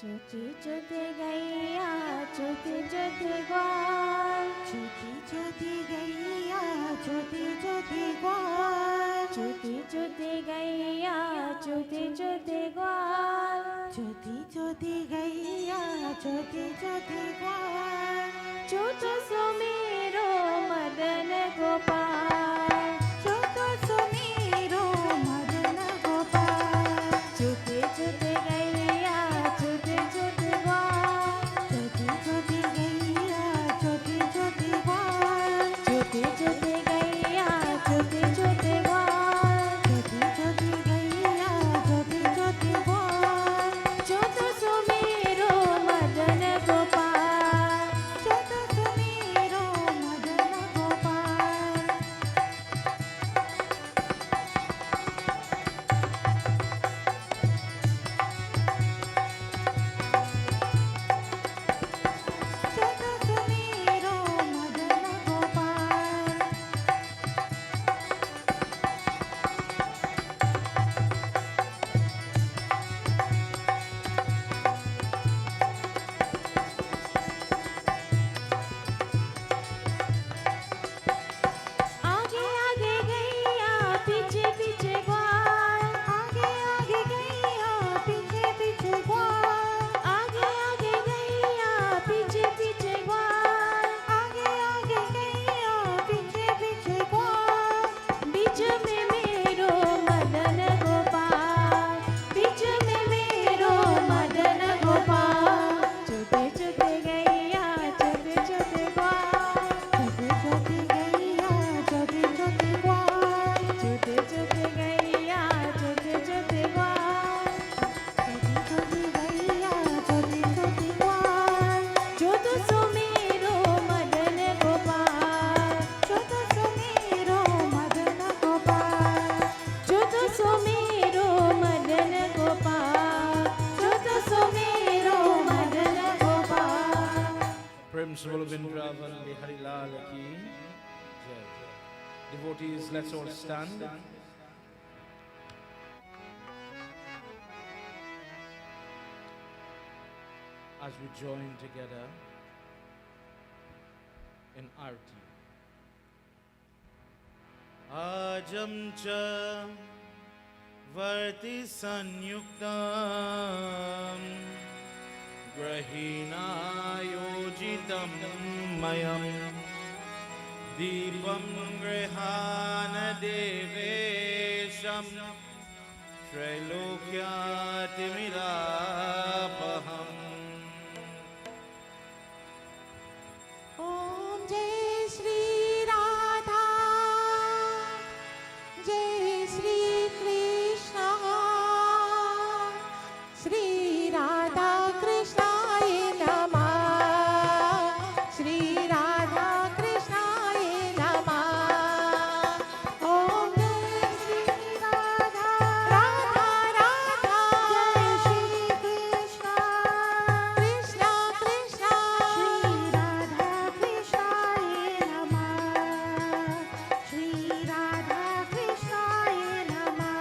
चुथी चुथी गैया चुथी चुथी ग्वाल चुथी चुथी गैया चुथी चुथी ग्वाल चुथी चुथी गैया चुथी चुथी ग्वाल चुथी चुथी गैया चुथी चुथी ग्वाल चुथ सुमेरो मदन गोपाल चुथ सुमेरो मदन गोपाल चुथी चुथी गैया चुथी चुथी ग्वाल चुथी चुथी गैया चुथी चुथी ग्वाल चुथी चुथी गैया चुथी चुथी ग्वाल चुथी चुथी गैया चुथी चुथी ग्वाल चुथ सुमेरो मदन गोपाल चुथ सुमेरो मदन गोपाल चुथ सुमेरो मदन गोपाल आगे आगे गैया पीछे पीछे ग्वाल आगे आगे गैया पीछे पीछे ग्वाल आगे आगे गैया पीछे पीछे ग्वाल आगे आगे गैया पीछे पीछे ग्वाल बीच में मेरो मदन गोपाल बीच में मेरो मदन गोपाल छोटे छोटे गैया छोटे छोटे ग्वाल छोटे छोटे गैया छोटे छोटे ग्वाल छोटे छोटे गैया छोटे छोटे ग्वाल छोटी छोटी गैया छोटी छोटी ग्वाल चौथ सुमेरो मदन गोपाल चौथ सुमेरो मदन गोपाल चौथ सुमेरो मदन गोपाल चौथ सुमेरो Madan Gopal Prem Swal Vrindavan Bihari Lal ki Jai. Devotees, let's all stand. As we join together in Arti. Ajam cha varti sanyuktam Grahina yojitam mayam Deepam grihana devesham Trailokyatimirapaham Om Jai Shri Radha Jai Shri Krishna Shri Radha Krishna Namah Shri Radha Krishna Namah Om Jai Shri Radha Radha Radha Jai Shri Krishna Krishna Krishna Shri Radha Krishna Namah Shri Radha Krishna Namah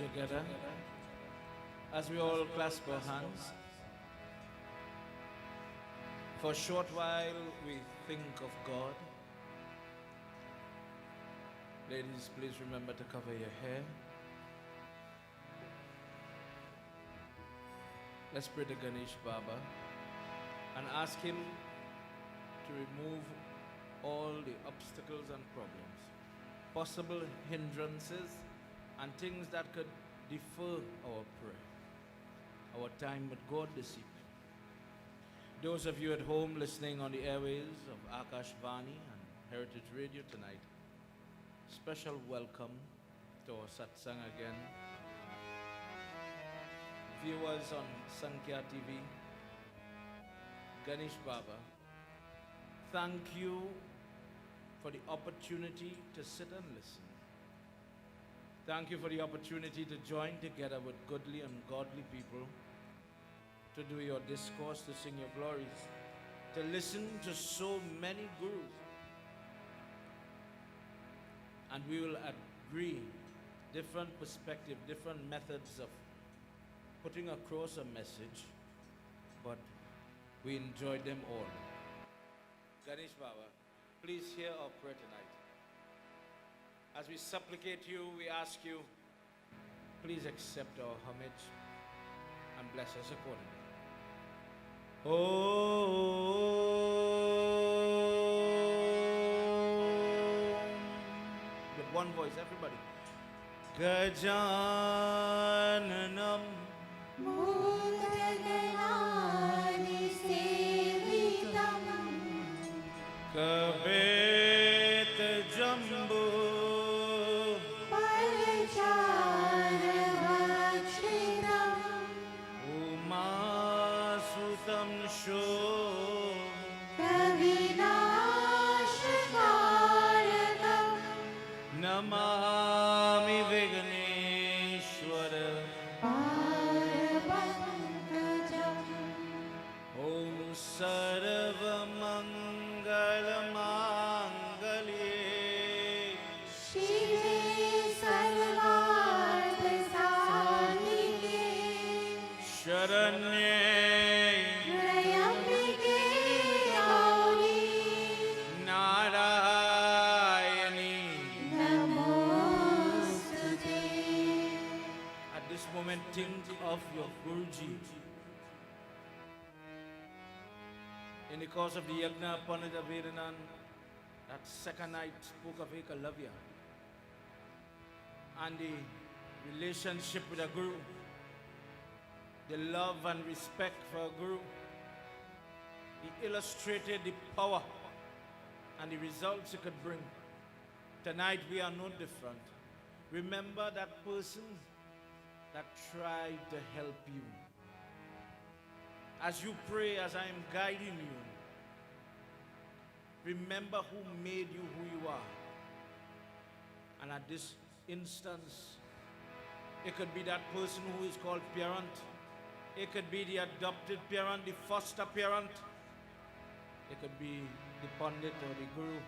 together as we all clasp our hands. For a short while we think of God. Ladies, please remember to cover your hair. Let's pray to Ganesh Baba and ask him to remove all the obstacles and problems, possible hindrances and things that could defer our prayer, our time with God this evening. Those of you at home listening on the airways of Akashvani and Heritage Radio tonight, special welcome to our satsang again. Viewers on Sankhya TV, Ganesh Baba, thank you for the opportunity to sit and listen. Thank you for the opportunity to join together with goodly and godly people to do your discourse, to sing your glories, to listen to so many gurus. And we will agree different perspectives, different methods of putting across a message, but we enjoyed them all. Ganesh Baba, please hear our prayer tonight. As we supplicate you, we ask you, please accept our homage and bless us accordingly. With one voice, everybody. Gajananam Bhutganani sevitam Kabet Jambu Paracharavakshitam Umasutam Sho Kavinashakarakam Namami Vigneshwara Parapankajam Om Sarva Mangala Mangalye Shive Sarvarthasadike Sharanye Trayambike Gauri Narayani. Namostute. At this moment, think of your Guruji. In the course of the Yagna, Pandavas that second night spoke of Ekalavya and the relationship with a Guru, the love and respect for a Guru. He illustrated the power and the results it could bring. Tonight we are no different. Remember that person that tried to help you. As you pray, as I am guiding you, remember who made you who you are. And at this instance, it could be that person who is called parent. It could be the adopted parent, the foster parent. It could be the pundit or the guru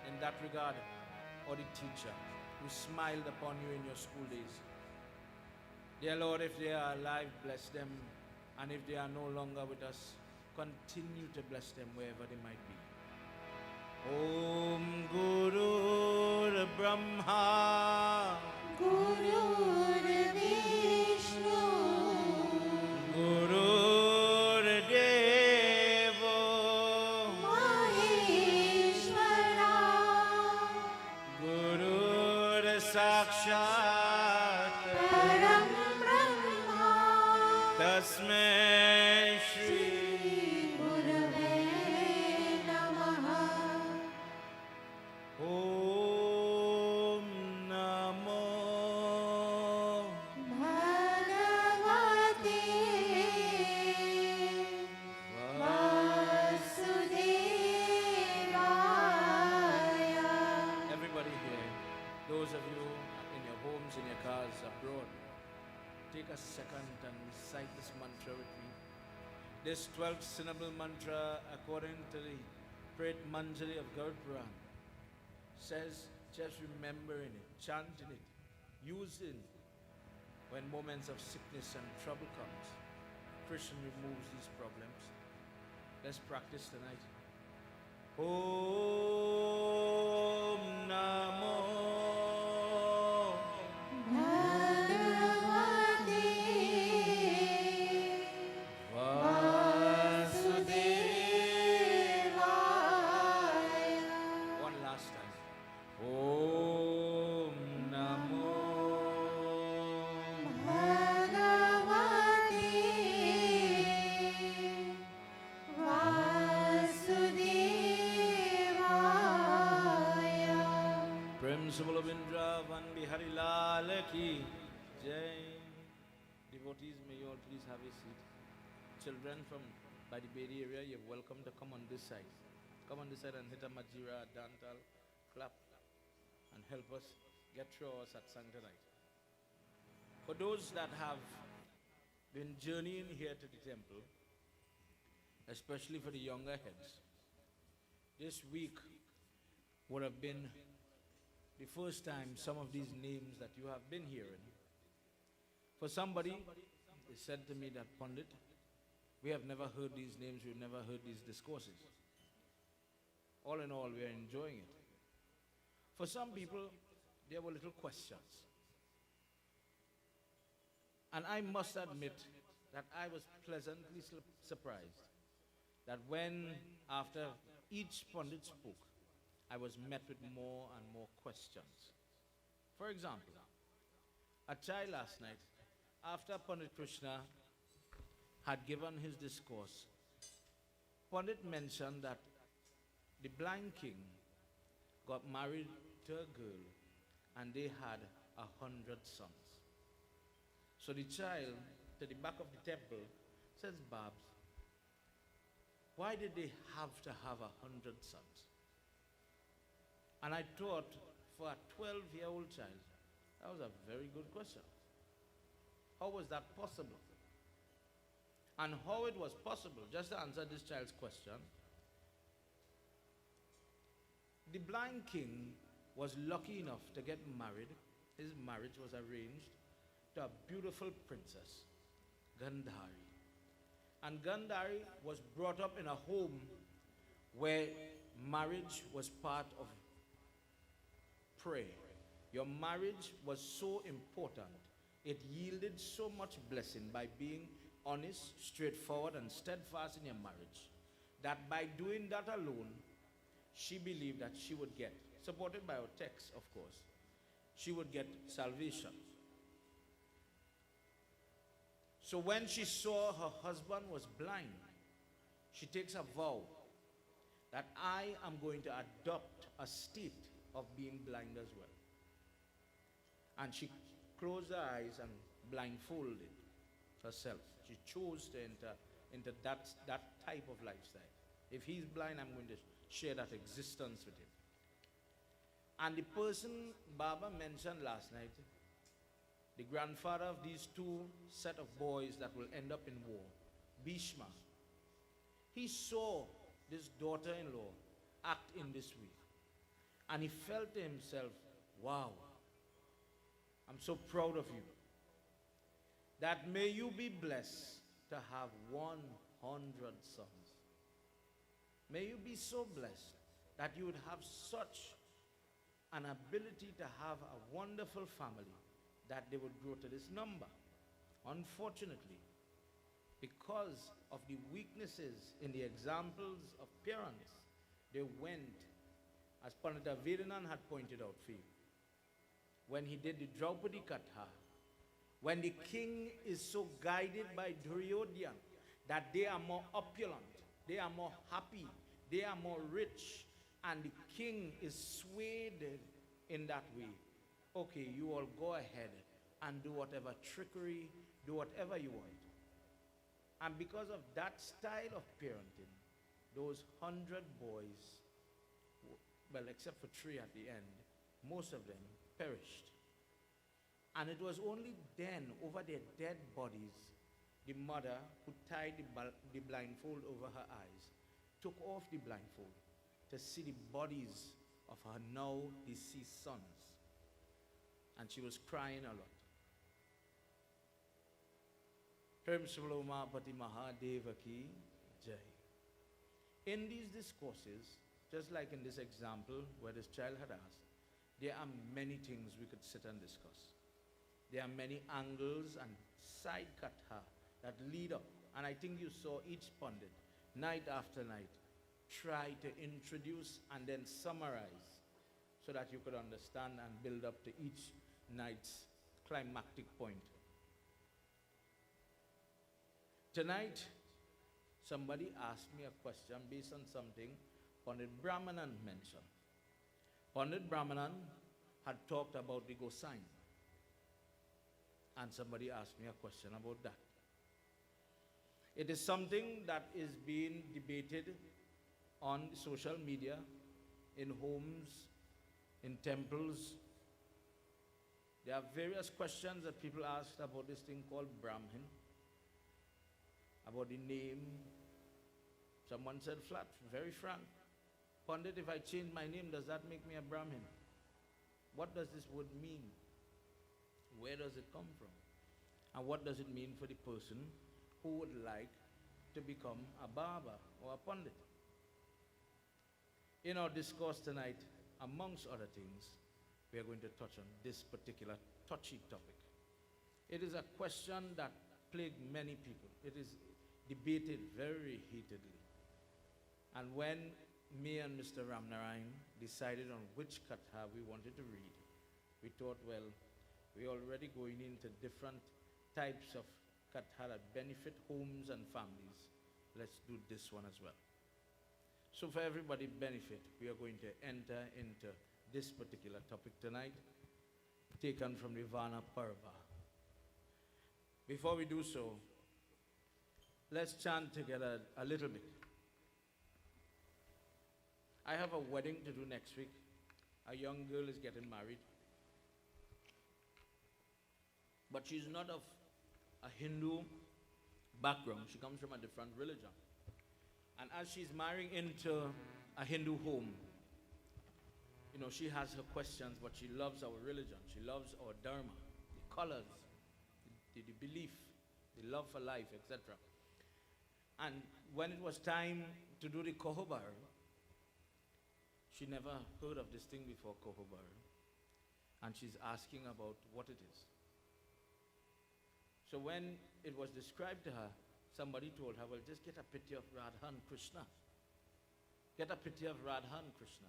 in that regard, or the teacher who smiled upon you in your school days. Dear Lord, if they are alive, bless them. And if they are no longer with us, continue to bless them wherever they might be. Om Guru Brahma Guru Vishnu Guru Devo Maheshwara Guru Sakshat Param Brahma Tasmai Shri Gurave Namaha. Om Namo Bhagavate Vasudevaya. Everybody here, those of you in your homes, in your cars, abroad, take a second and recite this mantra with me. This 12th syllable mantra, according to the great Manjari of Garud Puran, says just remembering it, chanting it, using When moments of sickness and trouble comes, Krishna removes these problems. Let's practice tonight. Om Namo Bhagavate Vasudevaya. One last time. Om Namo Bhagavate Vasudevaya. Principle of Indra Van Bihari Lal Ki Jai. Devotees, may you all please have a seat. Children from by the Bedi area, you're welcome to come on this side. Come on this side and hit a majira, dantal, clap, and help us get through our satsang tonight. For those that have been journeying here to the temple, especially for the younger heads, this week would have been the first time some of these names that you have been hearing. For somebody, they said to me that, Pandit, we have never heard these names, we've never heard these discourses. All in all, we are enjoying it. For some people, there were little questions. And I must admit that I was pleasantly surprised that when, after each Pandit spoke, I was met with more and more questions. For example, a child last night, after Pandit Krishna had given his discourse, Pandit mentioned that the blind king got married to a girl and they had 100 sons. So the child, to the back of the temple, says, Babs, why did they have to have 100 sons? And I thought, for a 12-year-old child, that was a very good question. How was that possible? And how it was possible, just to answer this child's question, the blind king was lucky enough to get married. His marriage was arranged to a beautiful princess, Gandhari. And Gandhari was brought up in a home where marriage was part of prayer. Your marriage was so important. It yielded so much blessing by being honest, straightforward, and steadfast in your marriage, that by doing that alone, she believed that she would get, supported by our text, of course, she would get salvation. So when she saw her husband was blind, she takes a vow that I am going to adopt a state of being blind as well. And she closed her eyes and blindfolded herself. She chose to enter into that type of lifestyle. If he's blind, I'm going to share that existence with him. And the person Baba mentioned last night, the grandfather of these two set of boys that will end up in war, Bhishma, he saw this daughter-in-law act in this way. And he felt to himself, wow, I'm so proud of you. That may you be blessed to have 100 sons. May you be so blessed that you would have such an ability to have a wonderful family that they would grow to this number. Unfortunately, because of the weaknesses in the examples of parents, they went, as Pandita Vedanand had pointed out for you, when he did the Draupadi Katha, when the king is so guided by Duryodhana that they are more opulent, they are more happy, they are more rich, and the king is swayed in that way. Okay, you all go ahead and do whatever trickery, do whatever you want. And because of that style of parenting, those 100 boys, well, except for 3 at the end, most of them perished. And it was only then, over their dead bodies, the mother, who tied the blindfold over her eyes, took off the blindfold to see the bodies of her now deceased sons. And she was crying a lot. Prem Shivalo Mahapati Mahadeva ki Jai. In these discourses, just like in this example where this child had asked, there are many things we could sit and discuss. There are many angles and side katha that lead up. And I think you saw each pundit, night after night, try to introduce and then summarize so that you could understand and build up to each night's climactic point. Tonight, somebody asked me a question based on something Pandit Brahmana mentioned. Pandit Brahmana had talked about the Gosine. And somebody asked me a question about that. It is something that is being debated on social media, in homes, in temples. There are various questions that people ask about this thing called Brahmin, about the name. Someone said flat, very frank, Pandit, if I change my name, does that make me a Brahmin? What does this word mean? Where does it come from? And what does it mean for the person who would like to become a Baba or a Pandit? In our discourse tonight, amongst other things, we are going to touch on this particular touchy topic. It is a question that plagued many people. It is debated very heatedly. And when me and Mr. Ramnarayan decided on which katha we wanted to read, we thought, well, we're already going into different types of katha that benefit homes and families. Let's do this one as well. So for everybody's benefit, we are going to enter into this particular topic tonight, taken from the Vana Parva. Before we do so, let's chant together a little bit. I have a wedding to do next week. A young girl is getting married. But she's not of a Hindu background. She comes from a different religion. And as she's marrying into a Hindu home, you know, she has her questions, but she loves our religion. She loves our dharma, the colors, the belief, the love for life, etc. And when it was time to do the Kohobar, she never heard of this thing before, Kohobar. And she's asking about what it is. So when it was described to her, somebody told her, well, just get a picture of Radha and Krishna. Get a picture of Radha and Krishna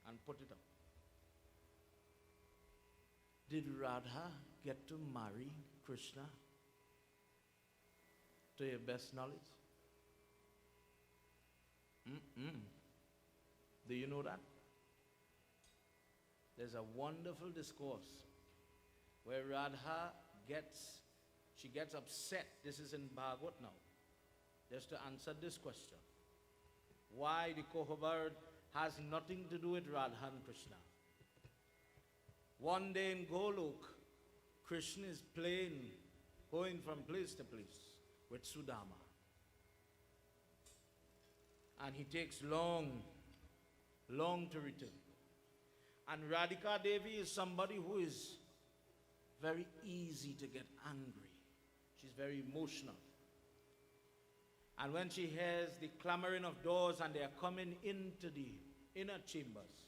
and put it up. Did Radha get to marry Krishna? To your best knowledge? Do you know that? There's a wonderful discourse where Radha gets upset. This is in Bhagavad now. Just to answer this question. Why the Kohobar has nothing to do with Radha and Krishna. One day in Golok, Krishna is playing, going from place to place with Sudama. And he takes long to return. And Radhika Devi is somebody who is very easy to get angry. She's very emotional. And when she hears the clamoring of doors and they are coming into the inner chambers,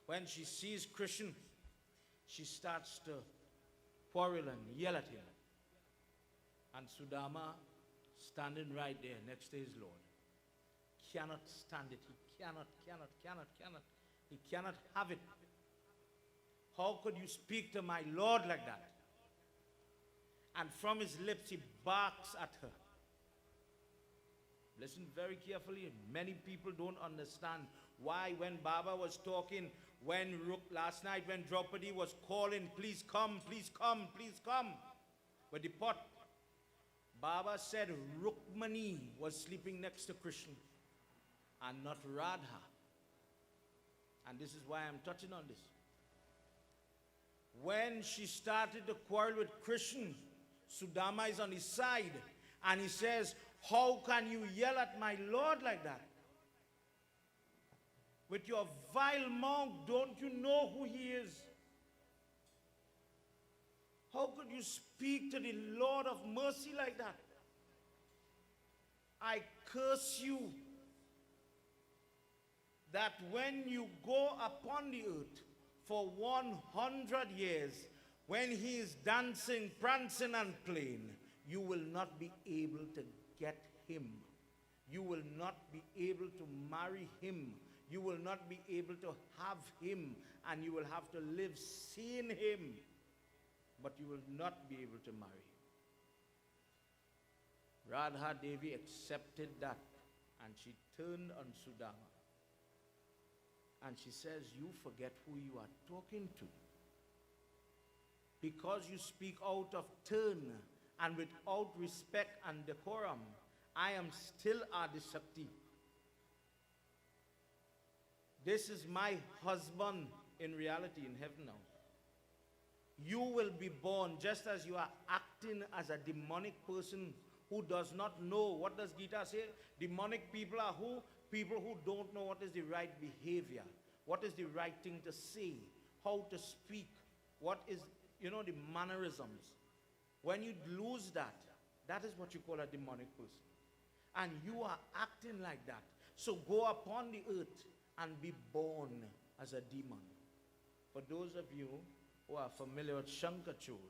when she sees Krishna, she starts to quarrel and yell at him. And Sudama, standing right there next to his Lord, cannot stand it. He cannot. He cannot have it. How could you speak to my Lord like that? And from his lips he barks at her. Listen very carefully. Many people don't understand why when Baba was talking, last night when Draupadi was calling, please come, please come, please come, with the pot, Baba said Rukmani was sleeping next to Krishna and not Radha. And this is why I'm touching on this. When she started to quarrel with Krishna, Sudama is on his side and he says, how can you yell at my Lord like that? With your vile mouth, don't you know who he is? How could could you speak to the Lord of mercy like that? I curse you that when you go upon the earth for 100 years, when he is dancing, prancing, and playing, you will not be able to get him. You will not be able to marry him. You will not be able to have him, and you will have to live seeing him, but you will not be able to marry him. Radha Devi accepted that, and she turned on Sudama. And she says, you forget who you are talking to. Because you speak out of turn and without respect and decorum, I am still Adishakti. This is my husband in reality in heaven now. You will be born just as you are acting as a demonic person who does not know. What does Gita say? Demonic people are who? People who don't know what is the right behavior, what is the right thing to say, how to speak, what is, the mannerisms. When you lose that, that is what you call a demonic person. And you are acting like that. So go upon the earth and be born as a demon. For those of you who are familiar with Shankachur,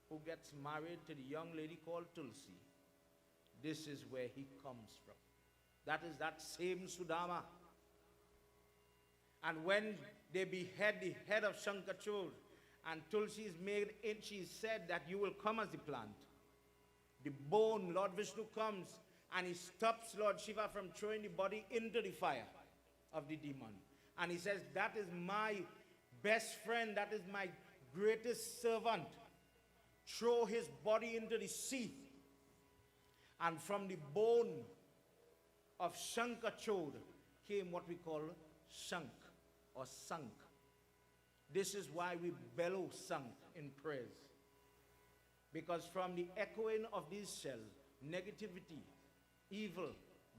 who gets married to the young lady called Tulsi, this is where he comes from. That is that same Sudama. And when they behead the head of Shankachur, and Tulsi is made in, she said that you will come as the plant. The bone, Lord Vishnu comes and he stops Lord Shiva from throwing the body into the fire of the demon. And he says, that is my best friend, that is my greatest servant. Throw his body into the sea. And from the bone of Shankachur came what we call Shank or Sank. This is why we bellow Sank in prayers. Because from the echoing of these shells, negativity, evil,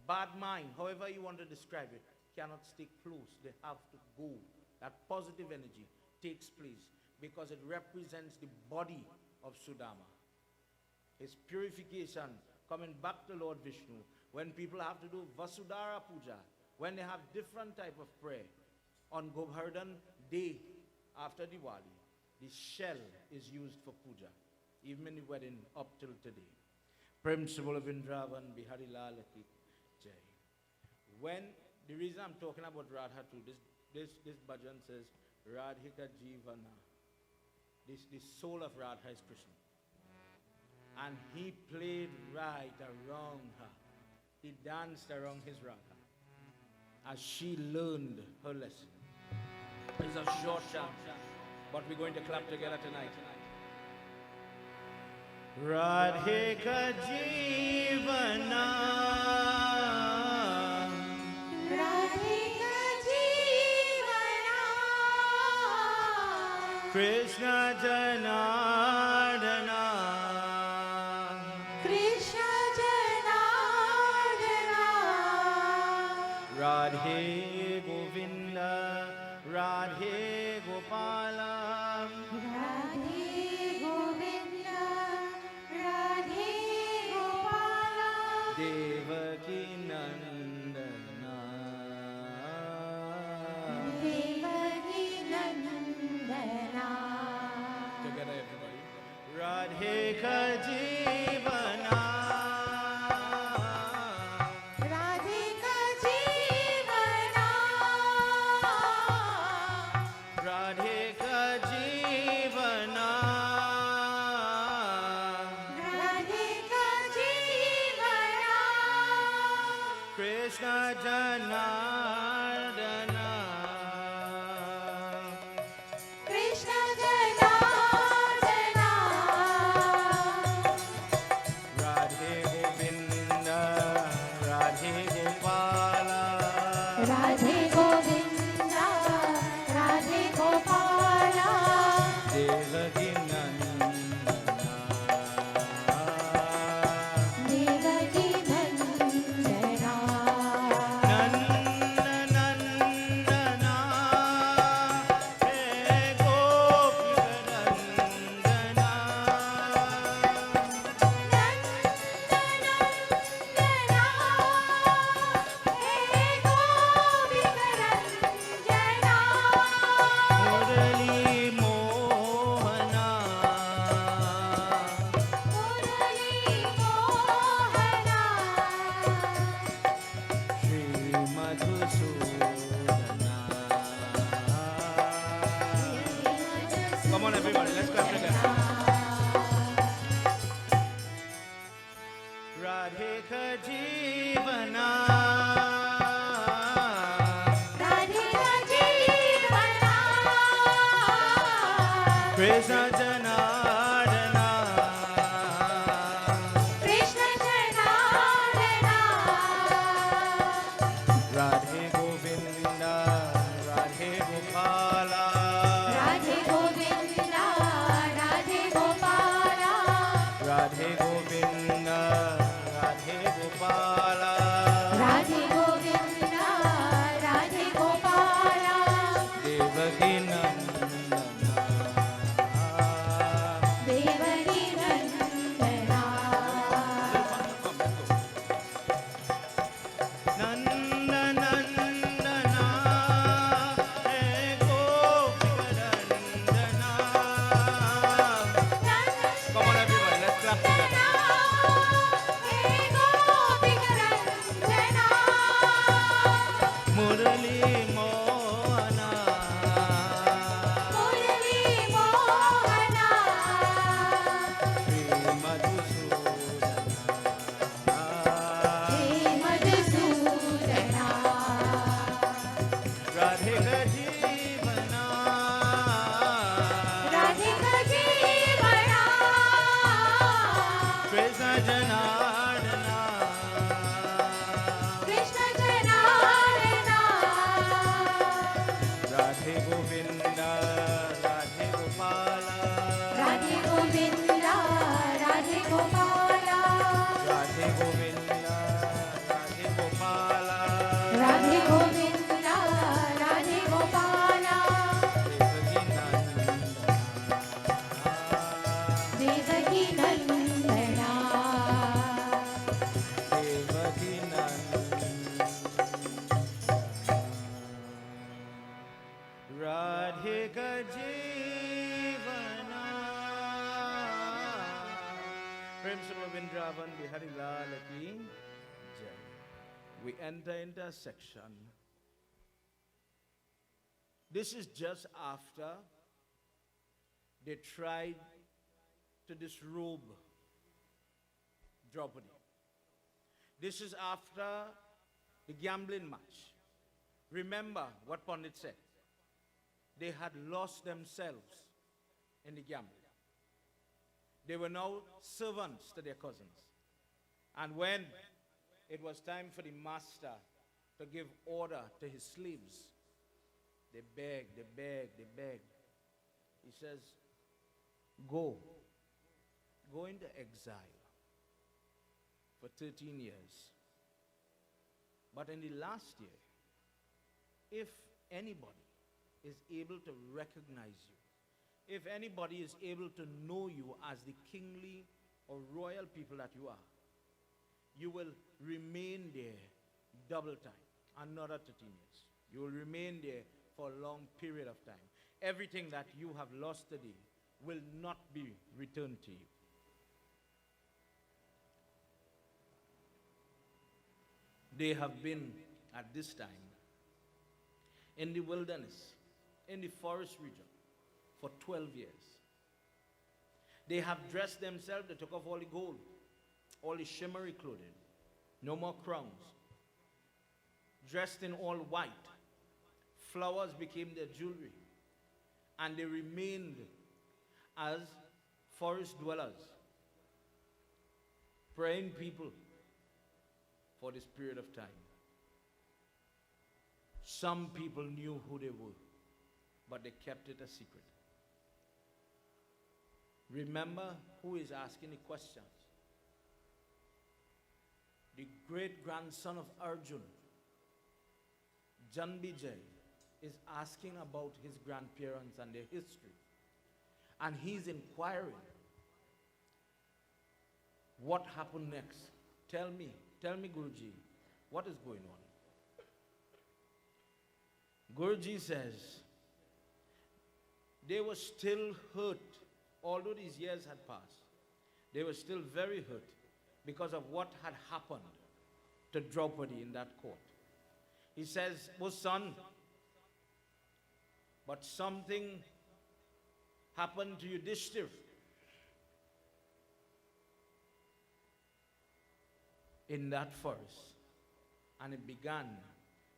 bad mind, however you want to describe it, cannot stay close. They have to go. That positive energy takes place because it represents the body of Sudama. His purification, coming back to Lord Vishnu, when people have to do Vasudhara Puja, when they have different type of prayer, on Govardhan Day after Diwali, the shell is used for puja, even in the wedding up till today. Prem Shivula Vindravan Bihari Lal Ki Jai. When, the reason I'm talking about Radha too, this bhajan says, Radhika Jivana. The soul of Radha is Krishna. And he played right around her. He danced around his Radha as she learned her lesson. It's a short chant, but we're going to clap together tonight. Radhika Jivana, Radhika Jivana, Krishna Janardana, Krishna Janardana, Radhe Govinda, Radhe Gopala, Radhe Govinda, Radhe Gopala, Devaki Nandana, Devaki Nandana, together everybody. Radhika Jivana, Radhika Jivana, Radhika Jivana, Radhika Jivana, Krishna Janardana, Krishna Janardana, Radhe Govinda, Radhe Gopala, Radhe Govinda, Radhe Gopala, Devaki Nandana, Devaki Nandana, Nandana, Hey Gopi Nandana, everybody, let's clap together. Radhe ka jeevana, Radhe ka jeevana, Krishna Janardana, Krishna Janardana, Radhe Govinda, Radhe Gopala, Radhe Govinda, Radhe Gopala, Radhe Govinda, Radhe Gopala, Radhe Govinda, Radhe Gopala, Devaki Nandana, Devaki Nandana, Nanda Nandana, Hey Gopika Nandana. Come on everybody, let's clap together. Hey Gopika Nandana, Murali Mohana, Murali Mohana, Sri Madhusudana, Hey Madhusudana, Radhe ka jeevana, Radhe ka jeevana, Krishna Janardana, Krishna Janardana, Radhe Govinda, Radhe Gopala, Radhe Govinda, Radhe Gopala, Radhe Govinda, Radhe Gopala, Radhe Govinda, Radhe Gopala, Devaki Nandana, Devaki Nandana, Devaki Nandana, Radhe ka jeevana. Prem se Vrindavan Bihari Lal ki jai. We enter into a section. This is just after they tried to disrobe Draupadi. This is after the gambling match. Remember what Pandit said. They had lost themselves in the gambling. They were now servants to their cousins. And when it was time for the master to give order to his slaves, they begged, they begged, they begged. He says, go into exile for 13 years. But in the last year, if anybody is able to recognize you, if anybody is able to know you as the kingly or royal people that you are, you will remain there double time, another 13 years. You will remain there for a long period of time. Everything that you have lost today will not be returned to you. They have been at this time in the wilderness, in the forest region for 12 years. They have dressed themselves, they took off all the gold, all the shimmery clothing, no more crowns. Dressed in all white, flowers became their jewelry, and they remained as forest dwellers, praying people for this period of time. Some people knew who they were, but they kept it a secret. Remember who is asking the questions. The great-grandson of Arjun, Janbijay, is asking about his grandparents and their history. And he's inquiring, what happened next? Tell me, Guruji, what is going on? Guruji says, they were still hurt, although these years had passed. They were still very hurt because of what had happened to Draupadi in that court. He says, oh son, but something happened to Yudhisthira. In that forest. And it began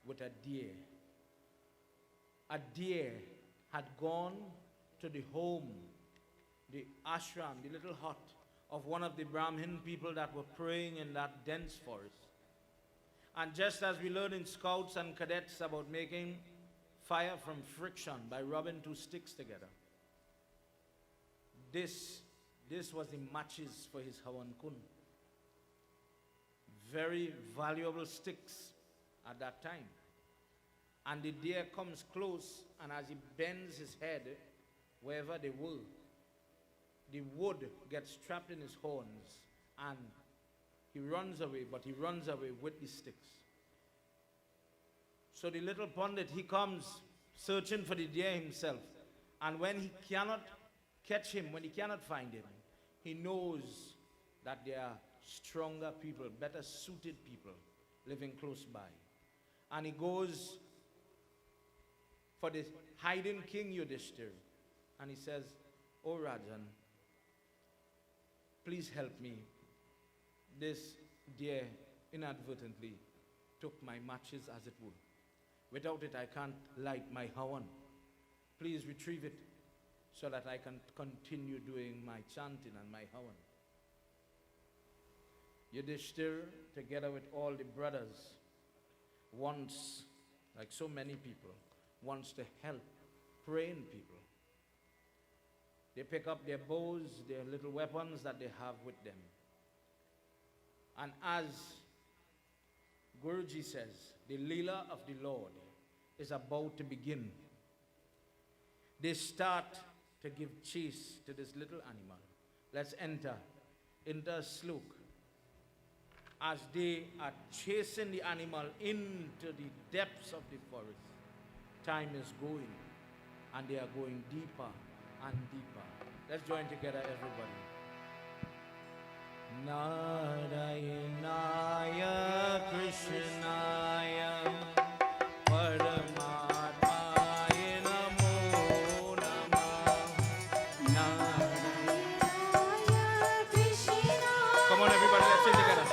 with a deer. A deer had gone to the home, the ashram, the little hut of one of the Brahmin people that were praying in that dense forest. And just as we learn in scouts and cadets about making fire from friction by rubbing two sticks together, this was the matches for his Hawan Kun. Very valuable sticks at that time. And the deer comes close, and as he bends his head, wherever they were, the wood gets trapped in his horns, and he runs away, but he runs away with the sticks. So the little pundit, he comes searching for the deer himself, and when he cannot catch him, when he cannot find him, he knows that there are stronger people, better suited people living close by. And he goes for the hiding king Yudhisthira, and he says, "Oh Rajan, please help me. This deer inadvertently took my matches as it would. Without it, I can't light my Hawan. Please retrieve it so that I can continue doing my chanting and my Hawan." Yudhisthira, together with all the brothers, wants, like so many people, wants to help praying people. They pick up their bows, their little weapons that they have with them. And as Guruji says, the Leela of the Lord is about to begin. They start to give chase to this little animal. Let's enter a slok. As they are chasing the animal into the depths of the forest, time is going, and they are going deeper and deeper. Let's join together, everybody. Narayanaya Krishnaya Paramatmaya Namo Namah. Narayanaya Krishna. Come on, everybody, let's sing together.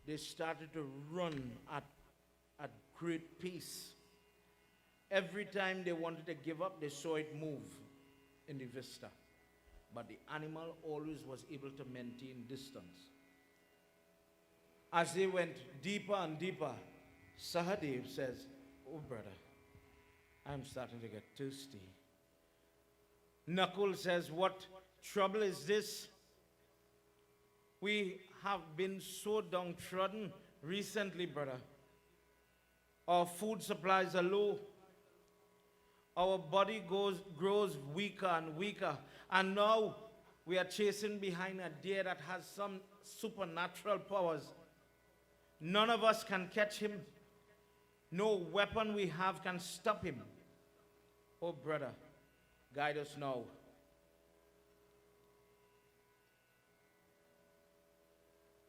They started to run at great pace. Every time they wanted to give up, they saw it move in the vista. But the animal always was able to maintain distance. As they went deeper and deeper, Sahadev says, "Oh, brother, I'm starting to get thirsty." Nakul says, "What trouble is this? We have been so downtrodden recently, brother. Our food supplies are low. Our body grows weaker and weaker. And now we are chasing behind a deer that has some supernatural powers. None of us can catch him. No weapon we have can stop him. Oh, brother, guide us now."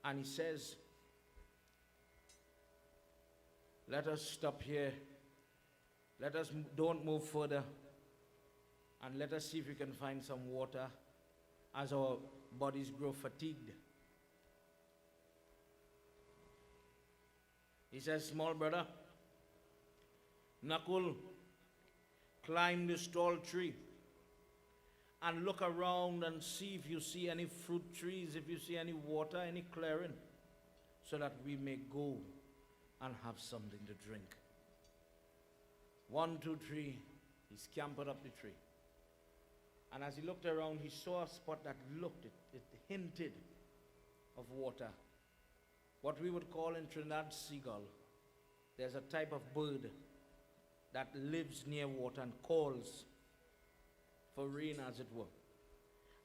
And he says, "Let us stop here. Let us don't move further. And let us see if we can find some water as our bodies grow fatigued." He says, "Small brother, Nakul, climb this tall tree and look around and see if you see any fruit trees, if you see any water, any clearing, so that we may go and have something to drink." 1, 2, 3, he scampered up the tree. And as he looked around, he saw a spot that it hinted of water. What we would call in Trinidad seagull. There's a type of bird that lives near water and calls for rain, as it were.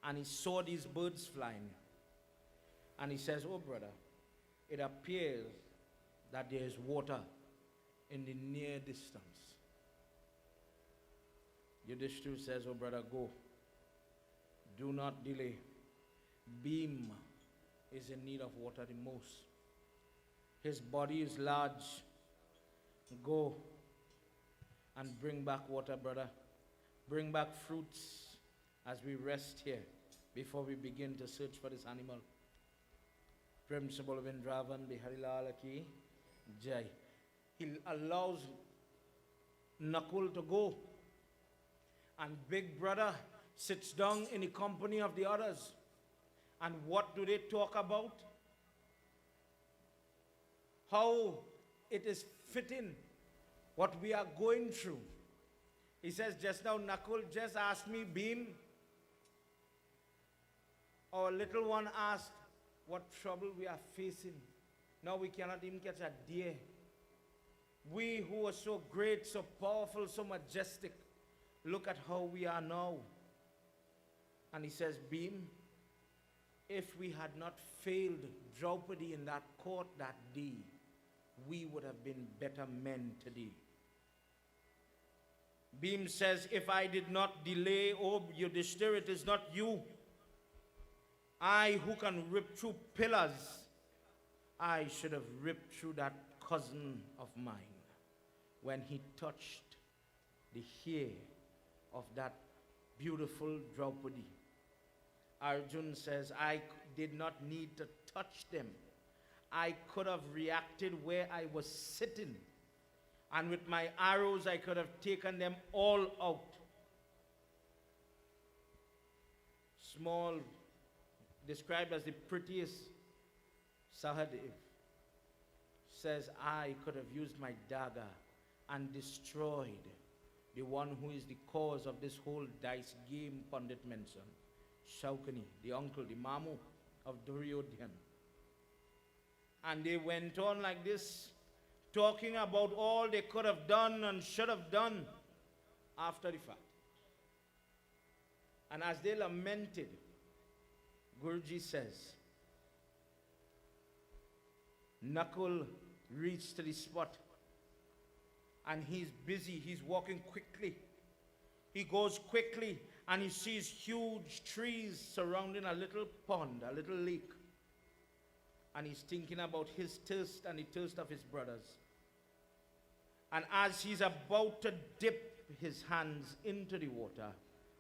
And he saw these birds flying. And he says, "Oh, brother, it appears that there is water in the near distance." Yudhisthira says, "Oh, brother, go. Do not delay. Bhim is in need of water the most. His body is large. Go and bring back water, brother. Bring back fruits as we rest here before we begin to search for this animal." Principal Vindravan Biharilal Ki Jai. He allows Nakul to go. And big brother sits down in the company of the others. And what do they talk about? How it is fitting what we are going through. He says, "Just now, Nakul just asked me, Bhim." Our little one asked what trouble we are facing. Now we cannot even catch a deer. We who are so great, so powerful, so majestic, look at how we are now. And he says, "Bhim, if we had not failed Draupadi in that court that day, we would have been better men today." Bhim says, "If I did not delay, oh Yudhisthira, it is not you. I who can rip through pillars, I should have ripped through that cousin of mine when he touched the hair of that beautiful Draupadi." Arjun says, "I did not need to touch them. I could have reacted where I was sitting, and with my arrows I could have taken them all out." Small, described as the prettiest, Sahadev says, "I could have used my dagger and destroyed the one who is the cause of this whole dice game Pandit mentioned, Shaukani, the uncle, the mamu of Duryodhan." And they went on like this, talking about all they could have done and should have done after the fact. And as they lamented, Guruji says, Nakul reached to the spot, and he's busy, he's walking quickly. He goes quickly, and he sees huge trees surrounding a little pond, a little lake. And he's thinking about his thirst and the thirst of his brothers. And as he's about to dip his hands into the water,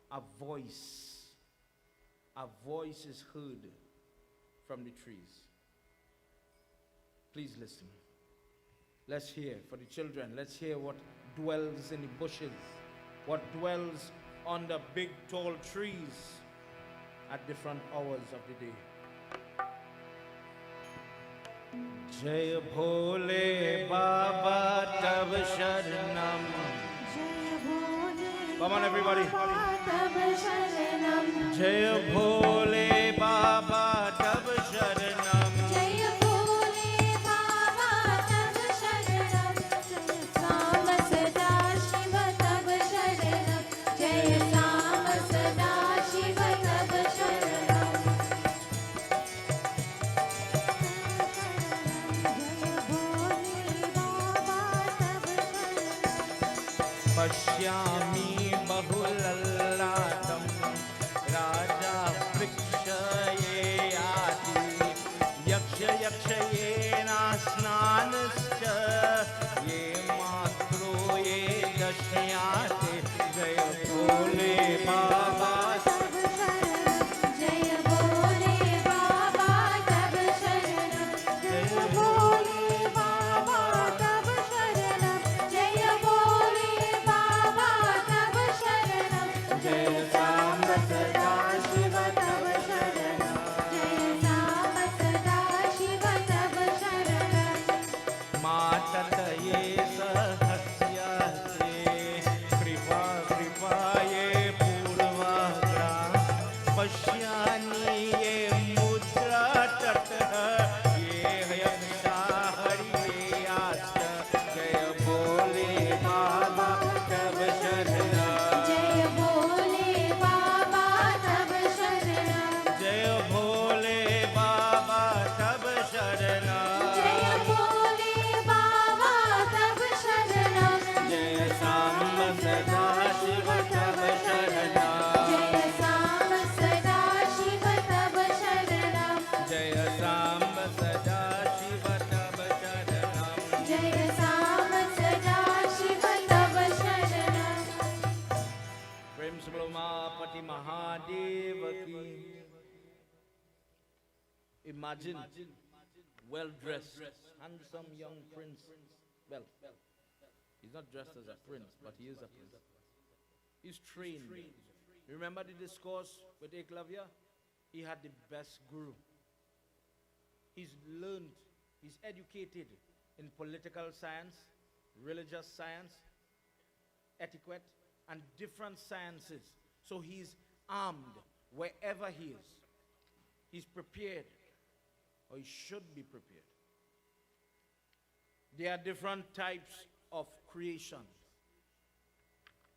a voice is heard from the trees. Please listen. Let's hear for the children. Let's hear what dwells in the bushes, what dwells under big tall trees at different hours of the day. जय भोले बाबा तब शरणम. जय भोले Come on, everybody. तब शरणम. जय भोले बाबा तब शरणम. जय भोले बाबा तब शरणम. जय साम सदा शिव तब शरणम. जय साम सदा शिव तब शरणम. पश्यामि बहुलल्लाटं राजा वृक्षये याति यक्षयेना स्नानश्च ये मात्रो ये दश्याते. जय भोले बाबा तब शरणम. जय भोले बाबा तब शरणम. जय भोले बाबा तब शरणम. जय भोले बाबा तब शरणम. जय साम सदा शिव तब शरणम. जय साम सदा शिव तब शरणम. माततये सहस्यते कृपाये पूर्वग्रा पश्यामि ये मुद्रातटः ये यक्षा हरियाश्च. जय भोले बाबा तब शरणम. जय भोले बाबा तब शरणम. जय भोले बाबा तब शरणम. जय भोले बाबा तब शरणम. जय साम सदा शिव तब शरणम. जय साम सदा शिव तब शरणम. जय साम सदा शिव तब शरणम. जय साम सदा शिव तब शरणम. प्रेम से बोलो मापति महादेव की. Imagine well-dressed, handsome young prince. Well, he's not dressed as a prince, but he is a prince. He's trained. Remember the discourse with Eklavya? He had the best guru. He's learned, he's educated in political science, religious science, etiquette, and different sciences. So he's armed wherever he is. He's prepared, or he should be prepared. There are different types of creation.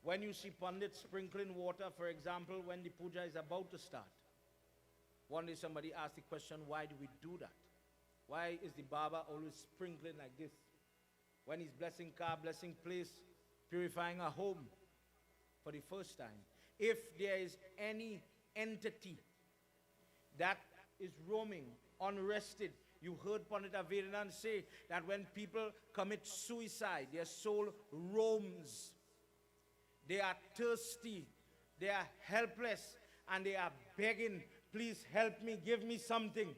When you see Pandit sprinkling water, for example, when the puja is about to start, one day somebody asked the question, why do we do that? Why is the Baba always sprinkling like this? When he's blessing car, blessing place, purifying a home for the first time. If there is any entity that is roaming, unrested, you heard Pandit Avedanand say that when people commit suicide, their soul roams. They are thirsty, they are helpless, and they are begging, please help me, give me something.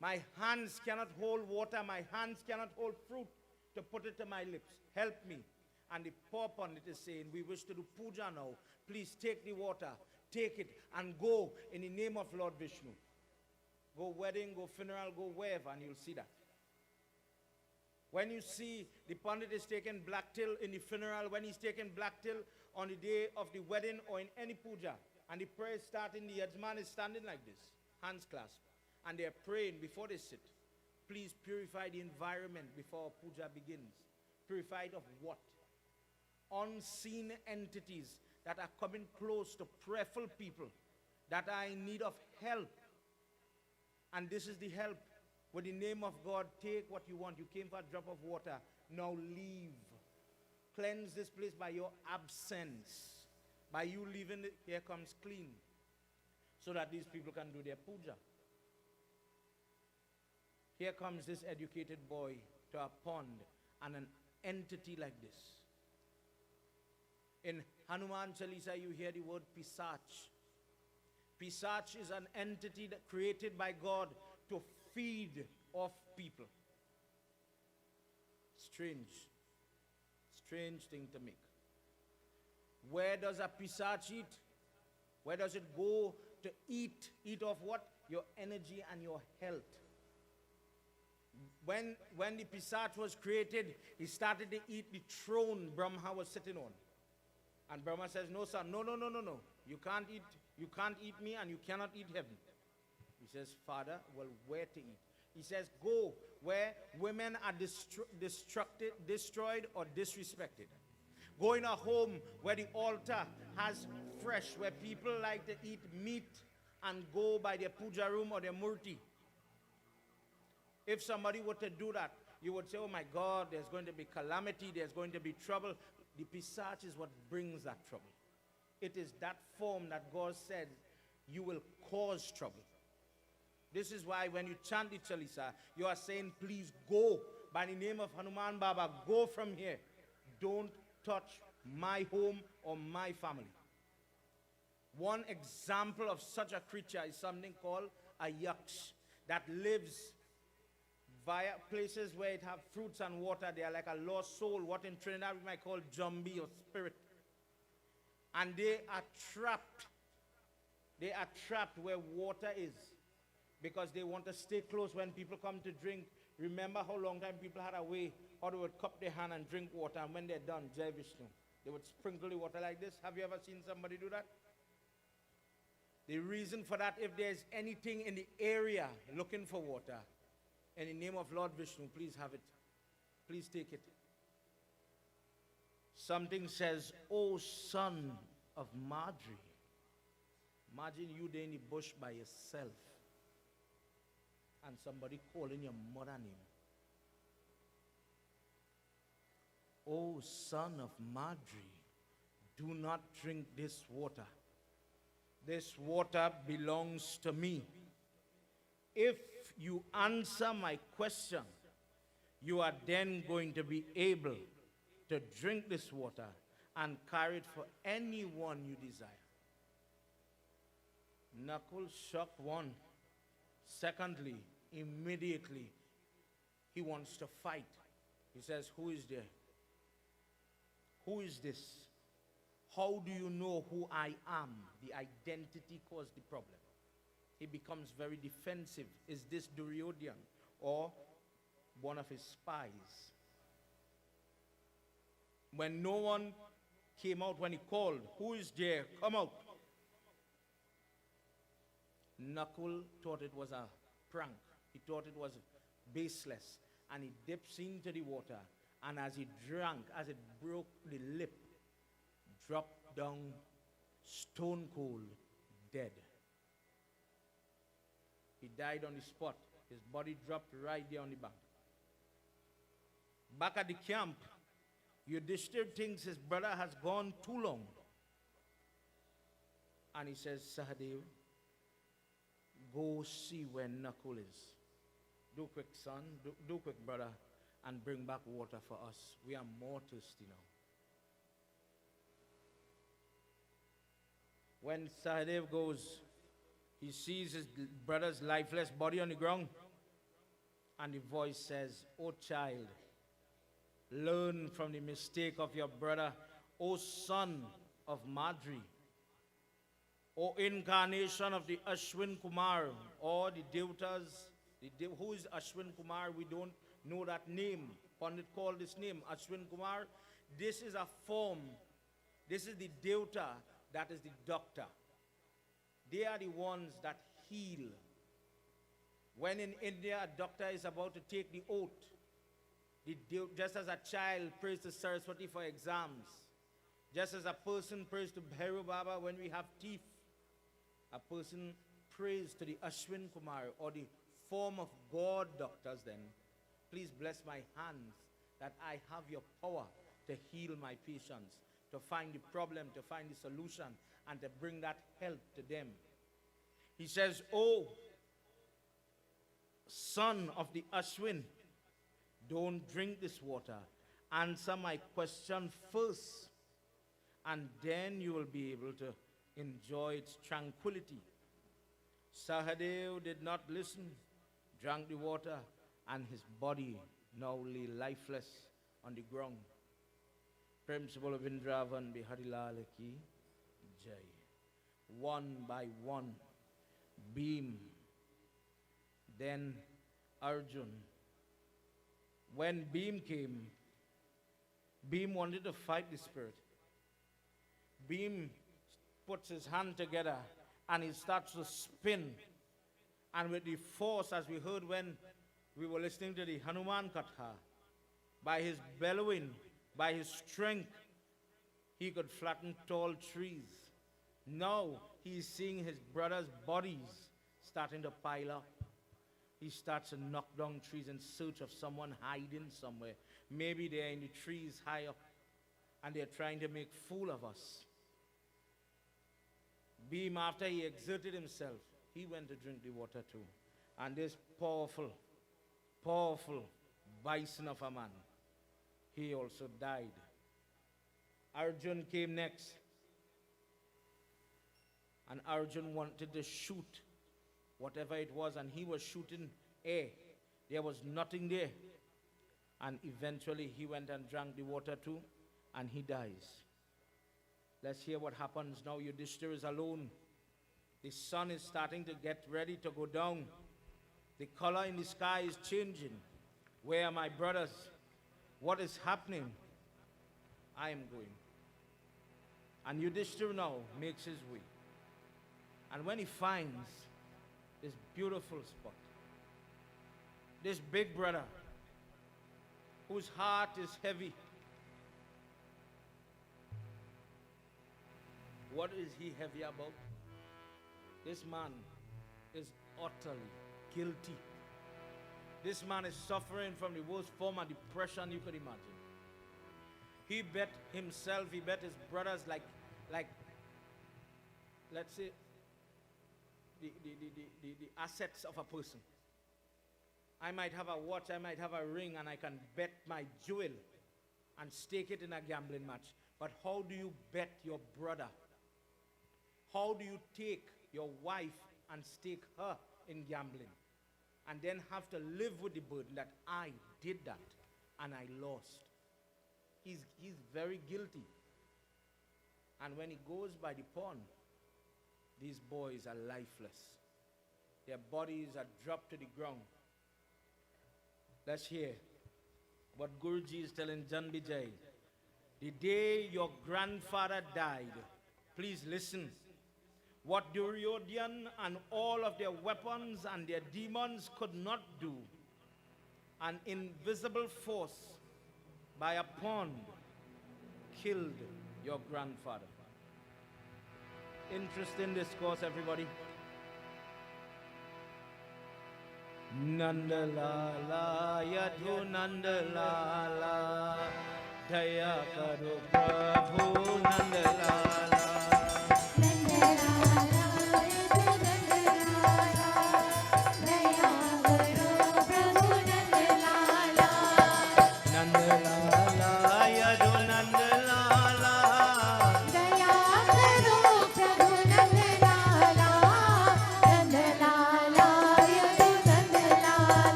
My hands cannot hold water, my hands cannot hold fruit to put it to my lips. Help me. And the poor Pandit is saying, we wish to do puja now. Please take the water, take it, and go in the name of Lord Vishnu. Go wedding, go funeral, go wherever, and you'll see that. When you see the Pandit is taking black till in the funeral, when he's taking black till on the day of the wedding or in any puja, and the prayer is starting, the Yajman is standing like this, hands clasped, and they're praying before they sit. Please purify the environment before puja begins. Purify it of what? Unseen entities that are coming close to prayerful people that are in need of help. And this is the help. With the name of God, take what you want. You came for a drop of water. Now leave. Cleanse this place by your absence. By you leaving, here comes clean. So that these people can do their puja. Here comes this educated boy to a pond and an entity like this. In Hanuman Chalisa, you hear the word Pisach. Pisach is an entity that created by God to feed off people. Strange. Strange thing to make. Where does a Pisach eat? Where does it go to eat? Eat off what? Your energy and your health. when the Pisach was created, he started to eat the throne Brahma was sitting on. And Brahma says, no, son, no. You can't eat me and you cannot eat heaven. He says, Father, well, where to eat? He says, go where women are destroyed or disrespected. Go in a home where the altar has fresh, where people like to eat meat and go by their puja room or their murti. If somebody were to do that, you would say, oh my God, there's going to be calamity, there's going to be trouble. The Pisach is what brings that trouble. It is that form that God said you will cause trouble. This is why when you chant the Chalisa, you are saying, please go by the name of Hanuman Baba, go from here. Don't touch my home or my family. One example of such a creature is something called a yaksha that lives via places where it have fruits and water. They are like a lost soul, what in Trinidad we might call zombie or spirit. And they are trapped. They are trapped where water is because they want to stay close when people come to drink. Remember how long time people had a way how they would cup their hand and drink water, and when they're done, Jai Vishnu, they would sprinkle the water like this. Have you ever seen somebody do that? The reason for that, if there's anything in the area looking for water, in the name of Lord Vishnu, please have it. Please take it. Something says, oh son of Madri. Imagine you there in the bush by yourself and somebody calling your mother name. Oh son of Madri, do not drink this water. This water belongs to me. If you answer my question, you are then going to be able to drink this water and carry it for anyone you desire. Nakul shocked one. Secondly, immediately, he wants to fight. He says, who is there? Who is this? How do you know who I am? The identity caused the problem. He becomes very defensive. Is this Duryodhan or one of his spies? When no one came out when he called, who is there? Come out. Nakul thought it was a prank. He thought it was baseless. And he dips into the water. And as he drank, as it broke the lip, dropped down stone cold, dead. He died on the spot. His body dropped right there on the bank. Back at the camp, Yudhisthira thinks his brother has gone too long. And he says, Sahadev, go see where Nakul is. Do quick, son. Do quick, brother. And bring back water for us. We are more thirsty now. When Sahadev goes, he sees his brother's lifeless body on the ground. And the voice says, oh child, learn from the mistake of your brother. O son of Madri. O incarnation of the Ashwin Kumar, or the Devatas. Who is Ashwin Kumar? We don't know that name. Pandit called this name Ashwin Kumar. This is a form. This is the Devata that is the doctor. They are the ones that heal. When in India a doctor is about to take the oath, just as a child prays to Saraswati for exams, just as a person prays to Bhairu Baba when we have teeth, a person prays to the Ashwin Kumar or the form of God doctors then. Please bless my hands that I have your power to heal my patients, to find the problem, to find the solution, and to bring that help to them. He says, oh, son of the Ashwin, don't drink this water. Answer my question first, and then you will be able to enjoy its tranquility. Sahadev did not listen, drank the water, and his body now lay lifeless on the ground. Principal of Vrindavan Bihari Lal Ki Jai. One by one, Bhim, then Arjun, When Bhim came, Bhim wanted to fight the spirit. Bhim puts his hand together and he starts to spin. And with the force, as we heard when we were listening to the Hanuman Katha, by his bellowing, by his strength, he could flatten tall trees. Now he's seeing his brothers' bodies starting to pile up. He starts to knock down trees in search of someone hiding somewhere. Maybe they're in the trees high up and they're trying to make fool of us. Bhim, after he exerted himself, he went to drink the water too. And this powerful, powerful bison of a man, he also died. Arjun came next. And Arjun wanted to shoot whatever it was, and he was shooting air. There was nothing there. And eventually he went and drank the water too, and he dies. Let's hear what happens now. Yudhisthira is alone. The sun is starting to get ready to go down. The color in the sky is changing. Where are my brothers? What is happening? I am going. And Yudhisthira now makes his way. And when he finds this beautiful spot, this big brother whose heart is heavy, what is he heavy about? This man is utterly guilty. This man is suffering from the worst form of depression you could imagine. He bet himself, he bet his brothers like let's say, the assets of a person. I might have a watch, I might have a ring, and I can bet my jewel and stake it in a gambling match. But how do you bet your brother? How do you take your wife and stake her in gambling and then have to live with the burden that I did that and I lost? He's very guilty. And when he goes by the pond, these boys are lifeless. Their bodies are dropped to the ground. Let's hear what Guruji is telling Janvijay. The day your grandfather died, please listen. What Duryodhan and all of their weapons and their demons could not do, an invisible force by a pond killed your grandfather. Interesting discourse, everybody. Nandalala yadhu Nandalala Daya karo Prabhu Nandalala.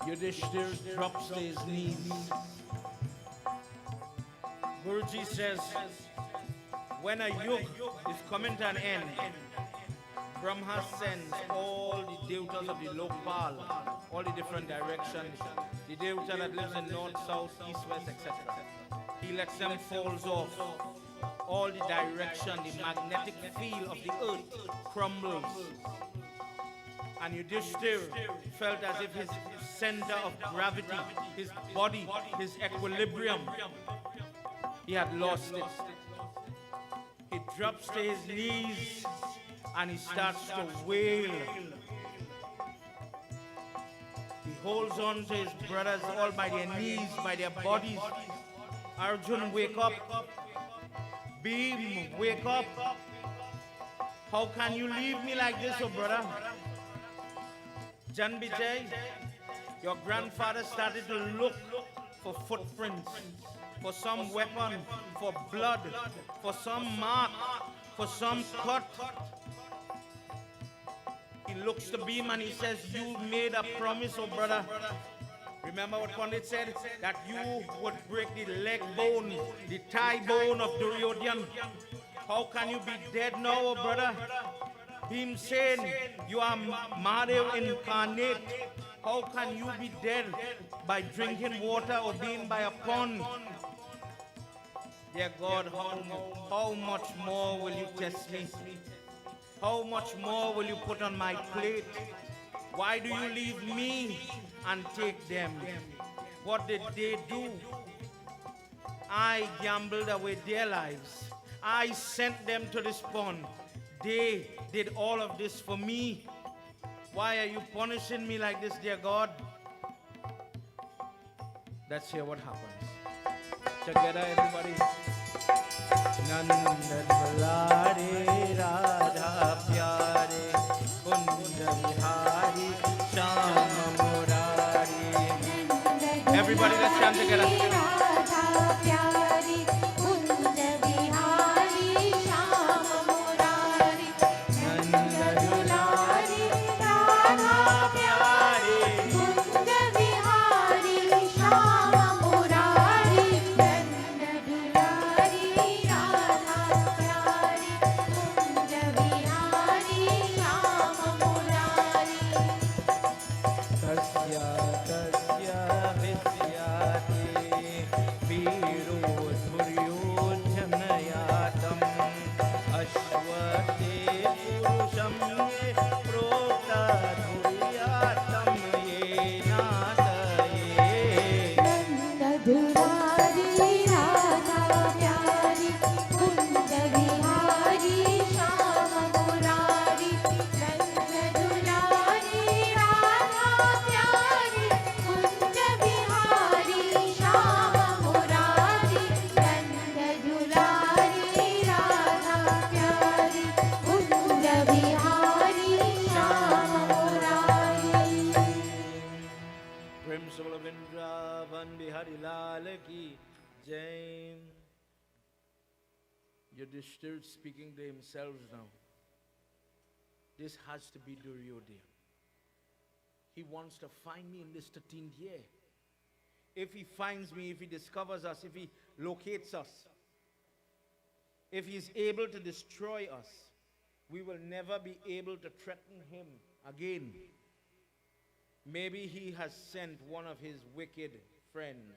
Yudhisthira drops to his knees. Guruji says, when a yug is coming to an end, Brahma sends all the devatas of the Lokpal, all the different directions, the devata that lives in north, south, east, west, etc. He lets them falls off. All the direction, the magnetic field of the earth crumbles. And Yudhisthira felt as if his center of gravity, his body, his equilibrium, he had lost it. drops to his knees and he starts to wail. He holds on to his brothers all by their knees, by their bodies. Arjun, wake up. Bhim, wake up. How can you leave me like this, oh brother? Janbijay, your grandfather started to look for footprints, for some weapon, for blood, for some mark, for some cut. He looks to Bhim and he says, you made a promise, oh brother. Remember what Pandit said? That you would break the leg bone, the thigh bone of Duryodhan. How can you be dead now, oh brother? Him saying, you are Mahadev incarnate. How can you be dead by drinking water or being by a pond? Dear God, how much more will you test me? How much more will you put on my plate? Why do you leave me and take them? What did they do? I gambled away their lives. I sent them to this pond. They did all of this for me. Why are you punishing me like this, dear God? Let's hear what happens. Together, everybody. Nandan Balare Radha Pyare Kunda Vihari Shama Murari. Everybody, let's chant together. Yudhisthira speaking to himself now. This has to be Duryodhana. He wants to find me in this 13th year. If he finds me, if he discovers us, if he locates us, if he's able to destroy us, we will never be able to threaten him again. Maybe he has sent one of his wicked friends,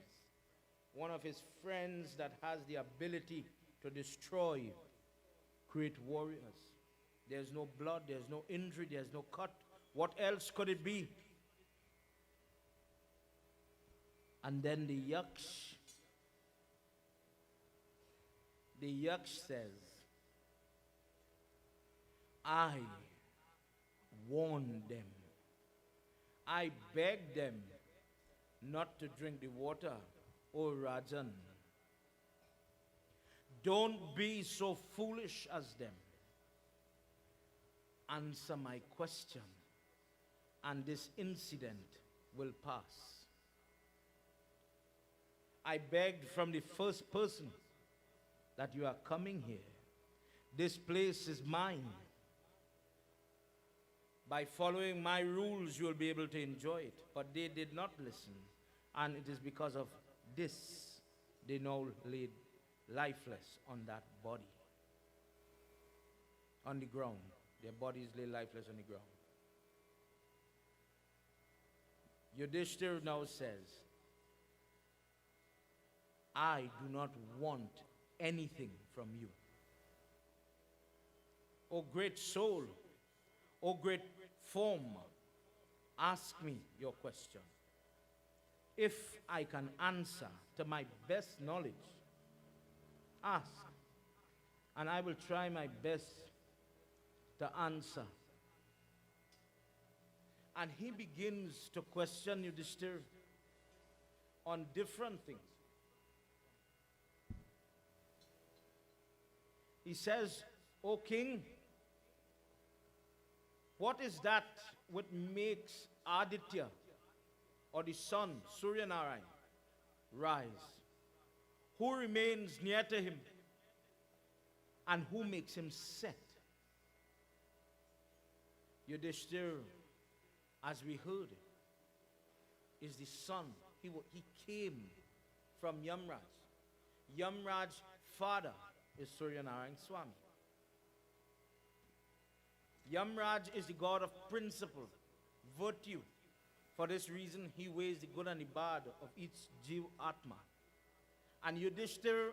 one of his friends that has the ability to destroy great warriors. There's no blood, there's no injury, there's no cut. What else could it be? And then the yaksh says, I warned them. I begged them not to drink the water, O Rajan. Don't be so foolish as them. Answer my question, and this incident will pass. I begged from the first person that you are coming here. This place is mine. By following my rules, you will be able to enjoy it. But they did not listen, and it is because of this they now laid lifeless on that body, on the ground. Their bodies lay lifeless on the ground. Yudhisthira now says, I do not want anything from you. O great soul, O great form, ask me your question. If I can answer to my best knowledge, ask. And I will try my best to answer. And he begins to question Yudhisthira on different things. He says, O king, what is that which makes Aditya, or the sun, Surya Narayan, rise? Who remains near to him? And who makes him set? Yudhisthira, as we heard, is the sun. He came from Yamraj. Yamraj's father is Surya Narayan Swami. Yamraj is the god of principle, virtue. For this reason, he weighs the good and the bad of each Jiv Atma. And Yudhisthira,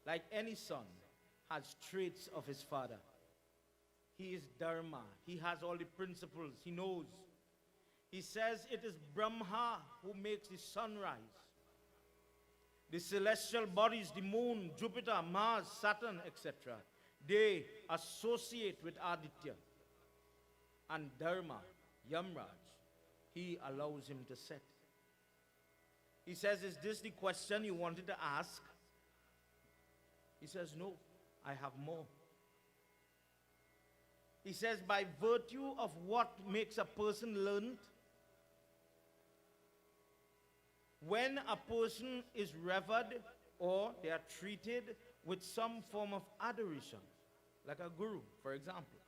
like any son, has traits of his father. He is Dharma. He has all the principles. He knows. He says it is Brahma who makes the sun rise. The celestial bodies, the moon, Jupiter, Mars, Saturn, etc., they associate with Aditya. And Dharma, Yamraj, he allows him to set. He says, is this the question you wanted to ask? He says, no, I have more. He says, by virtue of what makes a person learned, when a person is revered or they are treated with some form of adoration, like a guru, for example,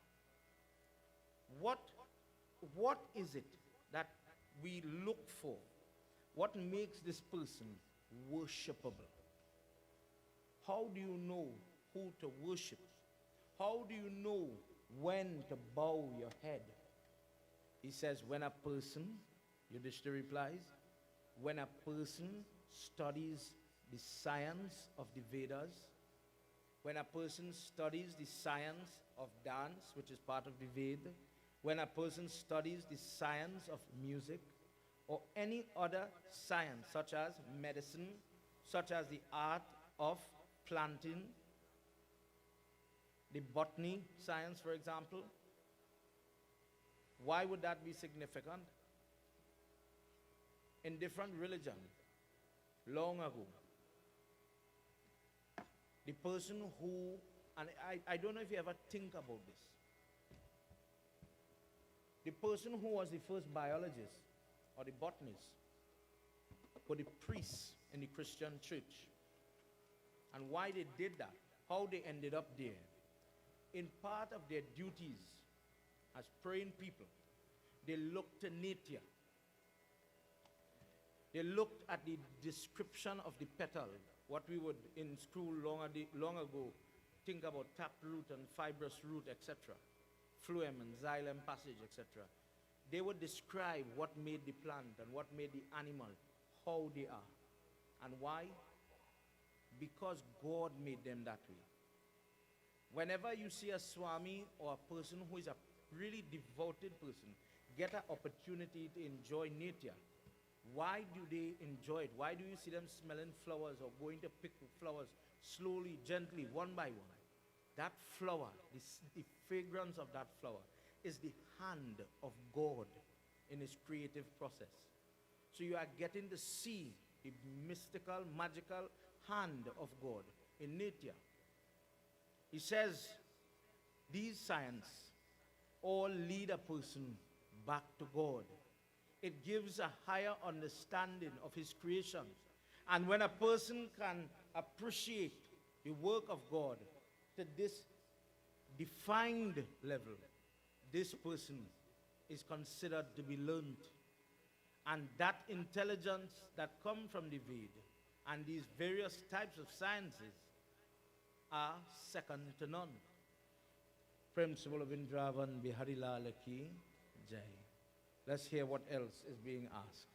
what is it that we look for? What makes this person worshipable? How do you know who to worship? How do you know when to bow your head? He says, when a person, Yudhishthira replies, when a person studies the science of the Vedas, when a person studies the science of dance, which is part of the Veda, when a person studies the science of music, or any other science, such as medicine, such as the art of planting, the botany science, for example, why would that be significant? In different religions, long ago, the person who, and I don't know if you ever think about this, the person who was the first biologist or the botanist were the priests in the Christian church. And why they did that, how they ended up there. In part of their duties as praying people, they looked to nature. They looked at the description of the petal, what we would in school long ago think about taproot and fibrous root, etc. Phloem and xylem passage, etc. They would describe what made the plant and what made the animal, how they are. And why? Because God made them that way. Whenever you see a Swami or a person who is a really devoted person get an opportunity to enjoy nature, why do they enjoy it? Why do you see them smelling flowers or going to pick flowers slowly, gently, one by one? That flower, the fragrance of that flower, is the hand of God in his creative process. So you are getting to see the mystical, magical hand of God in nature. He says, these science all lead a person back to God. It gives a higher understanding of his creation. And when a person can appreciate the work of God to this defined level, this person is considered to be learned. And that intelligence that comes from the Veda and these various types of sciences are second to none. Principle of Indravan Bihari Lal Ki Jai. Let's hear what else is being asked.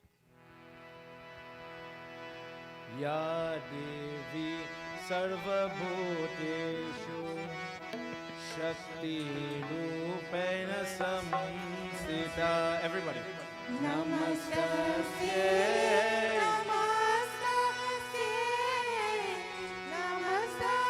Ya Devi Sarva Bhuteshu Shakti Rupena Samsita. Everybody. Namastasye, namastasye, namastasye,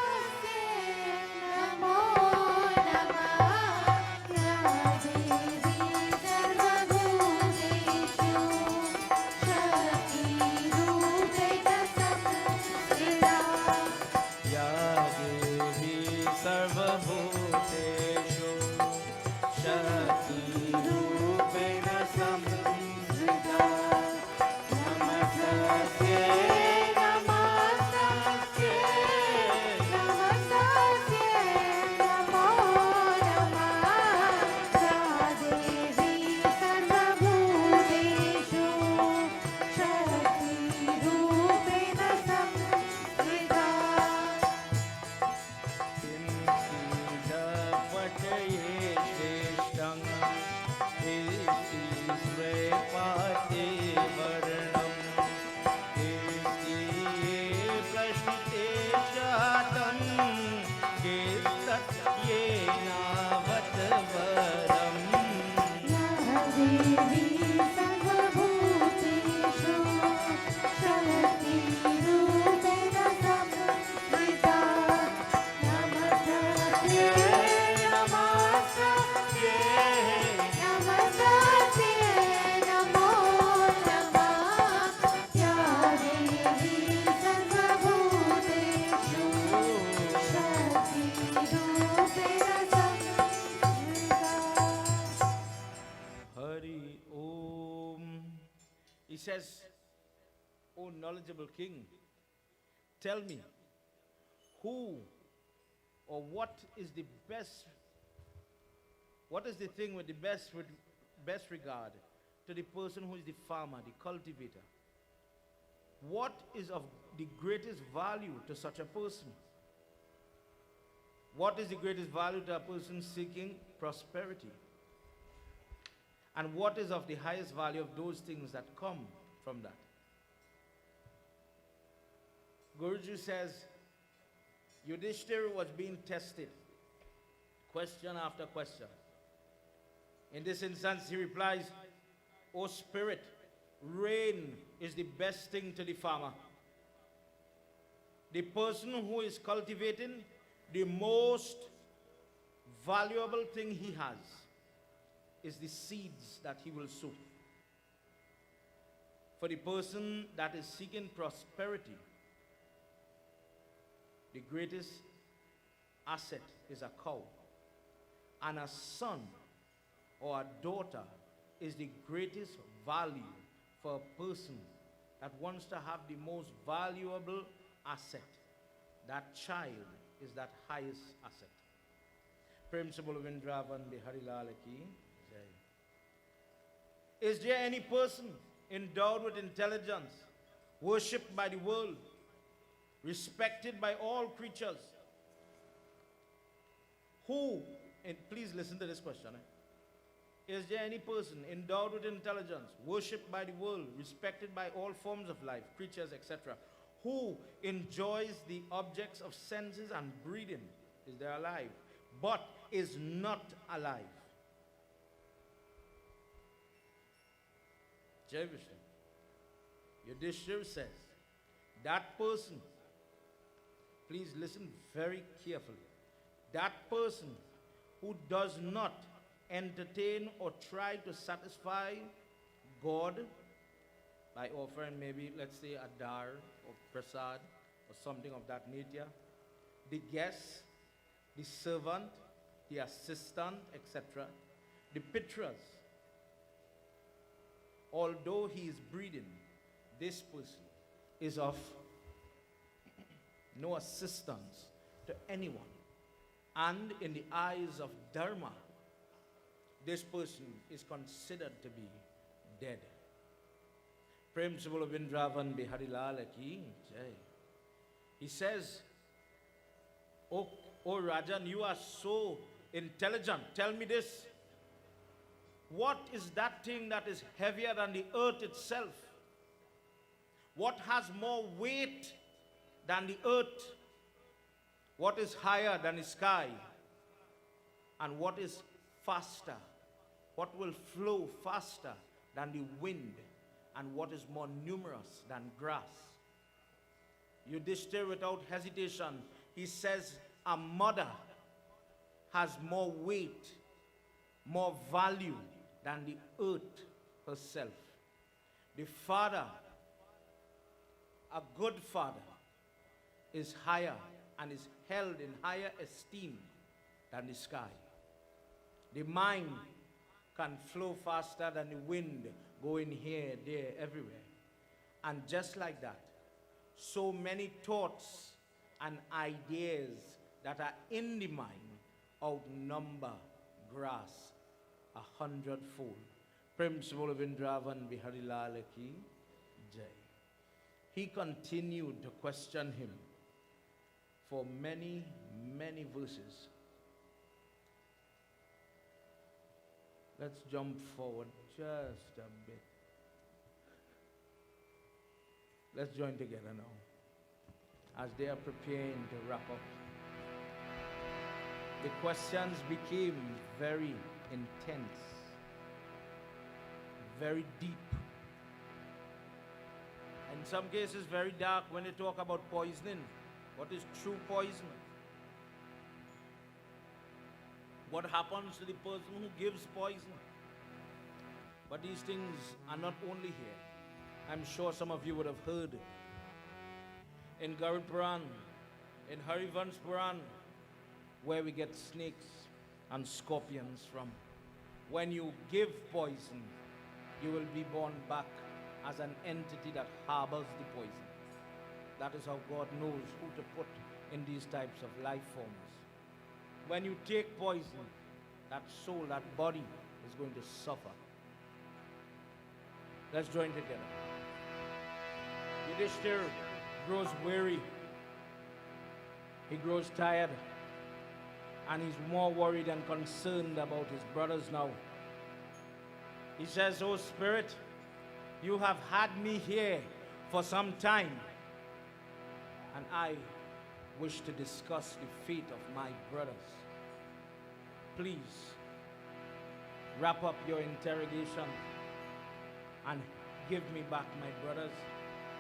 He says, "O knowledgeable king, tell me, who or what is the thing with the best regard to the person who is the farmer, the cultivator? What is of the greatest value to such a person? What is the greatest value to a person seeking prosperity? And what is of the highest value of those things that come from that?" Guruji says, Yudhisthira was being tested, question after question. In this instance, he replies, "O spirit, rain is the best thing to the farmer. The person who is cultivating, the most valuable thing he has is the seeds that he will sow. For the person that is seeking prosperity, the greatest asset is a cow, and a son or a daughter is the greatest value for a person that wants to have the most valuable asset. That child is that highest asset." Prem se bolo Vrindavan Bihari Lal ki jai. Is there any person endowed with intelligence, worshipped by the world, respected by all creatures, who, and please listen to this question, is there any person endowed with intelligence, worshipped by the world, respected by all forms of life, creatures, etc., who enjoys the objects of senses and breathing, is there alive, but is not alive? Jai Vishnu. Yudhisthira says, that person, please listen very carefully, that person who does not entertain or try to satisfy God by offering maybe, let's say, a dar or prasad or something of that nature, the guest, the servant, the assistant, etc., the pitras, although he is breathing, this person is of no assistance to anyone. And in the eyes of Dharma, this person is considered to be dead. Prem se bolo Vrindavan Bihari Lal ki jai. He says, "O Rajan, you are so intelligent. Tell me this. What is that thing that is heavier than the earth itself? What has more weight than the earth? What is higher than the sky? And what is faster? What will flow faster than the wind? And what is more numerous than grass?" Yudhisthira, without hesitation, he says, a mother has more weight, more value than the earth herself. The father, a good father, is higher and is held in higher esteem than the sky. The mind can flow faster than the wind, going here, there, everywhere. And just like that, so many thoughts and ideas that are in the mind outnumber grass 100-fold. Prem se bolo Vrindavan Bihari Lal ki jai. He continued to question him for many, many verses. Let's jump forward just a bit. Let's join together now as they are preparing to wrap up. The questions became very intense, very deep, in some cases very dark when they talk about poisoning. What is true poison? What happens to the person who gives poison? But these things are not only here. I'm sure some of you would have heard in Garud Puran, in Harivansh Puran, where we get snakes and scorpions from. When you give poison, you will be born back as an entity that harbors the poison. That is how God knows who to put in these types of life forms. When you take poison, that soul, that body is going to suffer. Let's join together. Yudhisthira grows weary. He grows tired. And he's more worried and concerned about his brothers now. He says, "Oh Spirit, you have had me here for some time, and I wish to discuss the fate of my brothers. Please, wrap up your interrogation and give me back my brothers.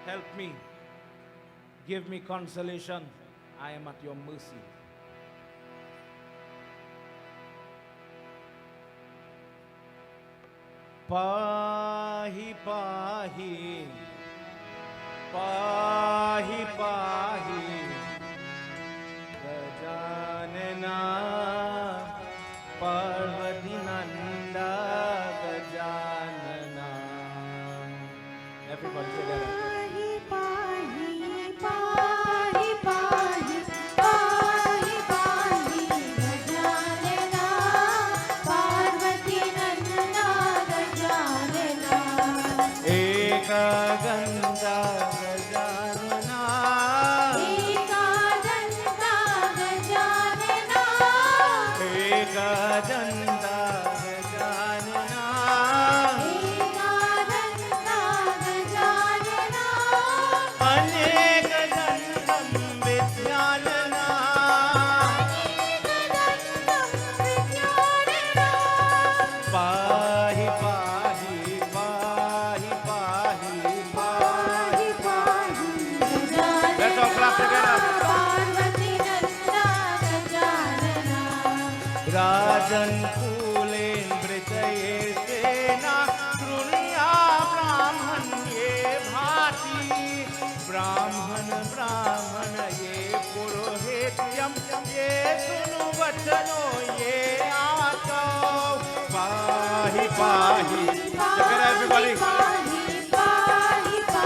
Help me. Give me consolation. I am at your mercy." Pahi pahi, pahi pahi, Gajanana, Parvati Nanda, Gajanana. Everybody together. Rajan Kulen Britaye Sena Kruniya Brahman Ye Bhati Brahman Brahman Ye Purohityam Ye Sunu Vachano Ye Ato Pahi Pahi. Together everybody. Pahi pahi pahi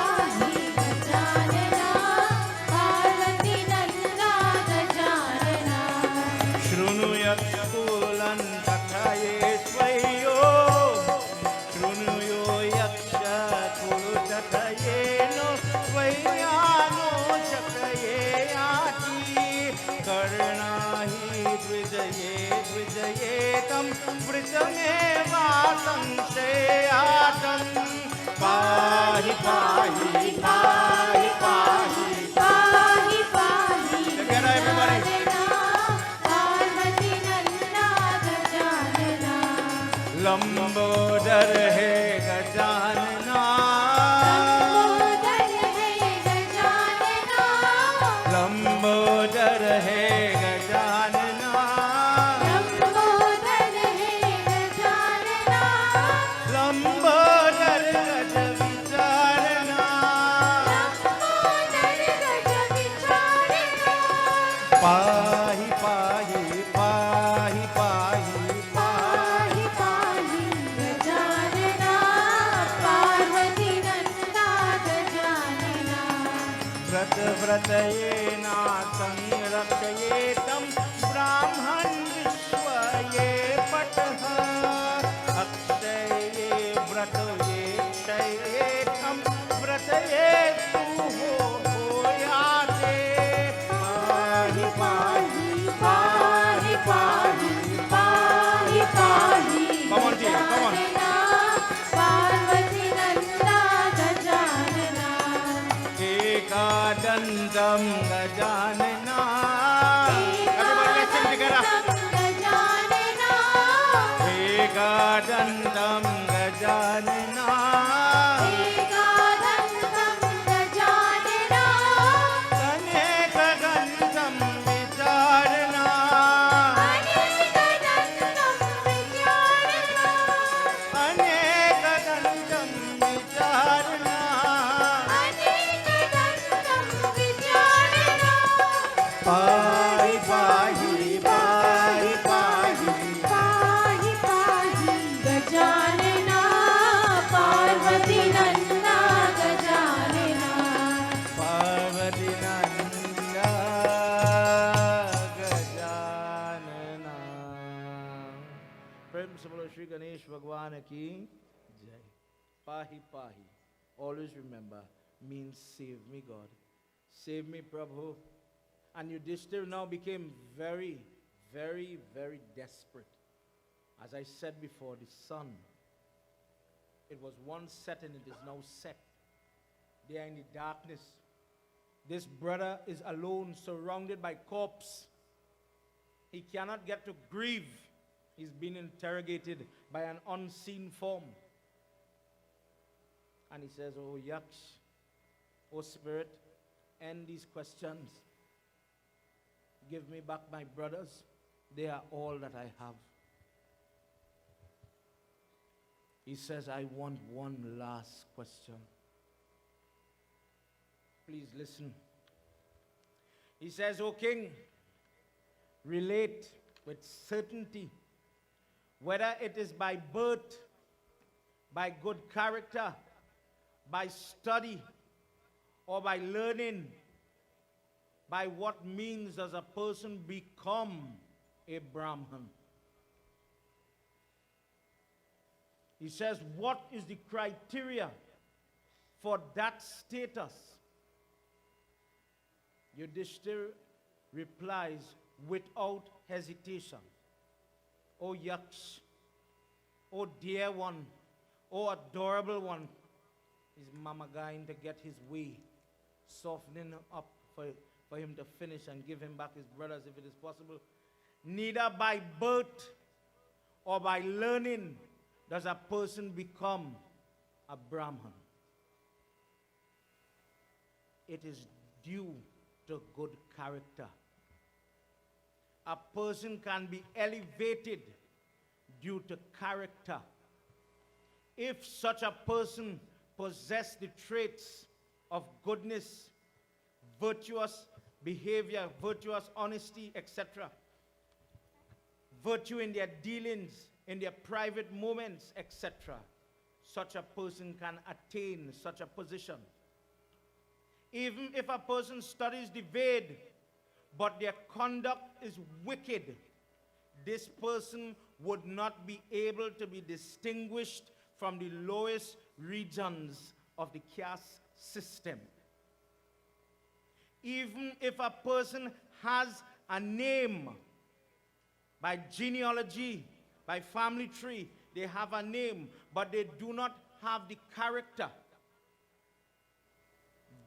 pahi pahi pahi. Together everybody. Parvati Nanda Gajanana. Lambodar hai Gajanana. Lambodar hai Gajanana. Lambodar hai Gajanana. Lambodar hai Gajanana. Lambodar Gaj Vicharana. Lambodar Gaj Vicharana. Pahi pahi pahi pahi pahi pahi Gajanana. Parvati Nanda Gajanana. Vrat vratayena sanrakshyetam Brahman Vishwaye Patha Akshaye Vrataye Kshaye Tam Vrataye Tuho Hoyate Pahi pahi pahi pahi pahi pahi. Come on dear, come on. Parvati Nanda Gajanana. Ekadandam Gajanana. Everybody let's sing together. Ekadandam Gajanana. Ekadandam Gajanana. Anekadandam Vicharana. Anekadandam Vicharana. Anekadandam Vicharana. Anekadandam Vicharana. Pahi pahi pahi pahi pahi pahi Gajanana. Parvati Nanda Ganesh Bhagwan ki jai. Pahi Pahi. Always remember, means save me, God. Save me, Prabhu. And Yudhisthira now became very, very, very desperate. As I said before, the sun, it was once set and it is now set. They are in the darkness. This brother is alone, surrounded by corpse. He cannot get to grieve. He's been interrogated by an unseen form. And he says, "Oh Yaksh, oh spirit, end these questions. Give me back my brothers. They are all that I have." He says, "I want one last question." Please listen. He says, "O king, relate with certainty whether it is by birth, by good character, by study, or by learning, by what means does a person become a Brahman?" He says, what is the criteria for that status? Yudhisthira replies without hesitation, "O Yaksh, O dear one, O adorable one." His mama going to get his way, softening up for him to finish and give him back his brothers if it is possible. "Neither by birth or by learning does a person become a Brahman. It is due to good character. A person can be elevated due to character. If such a person possess the traits of goodness, virtuous behavior, virtuous honesty, etc., virtue in their dealings, in their private moments, etc., such a person can attain such a position. Even if a person studies the Ved, but their conduct is wicked, this person would not be able to be distinguished from the lowest regions of the caste system. Even if a person has a name by genealogy, by family tree, they have a name, but they do not have the character,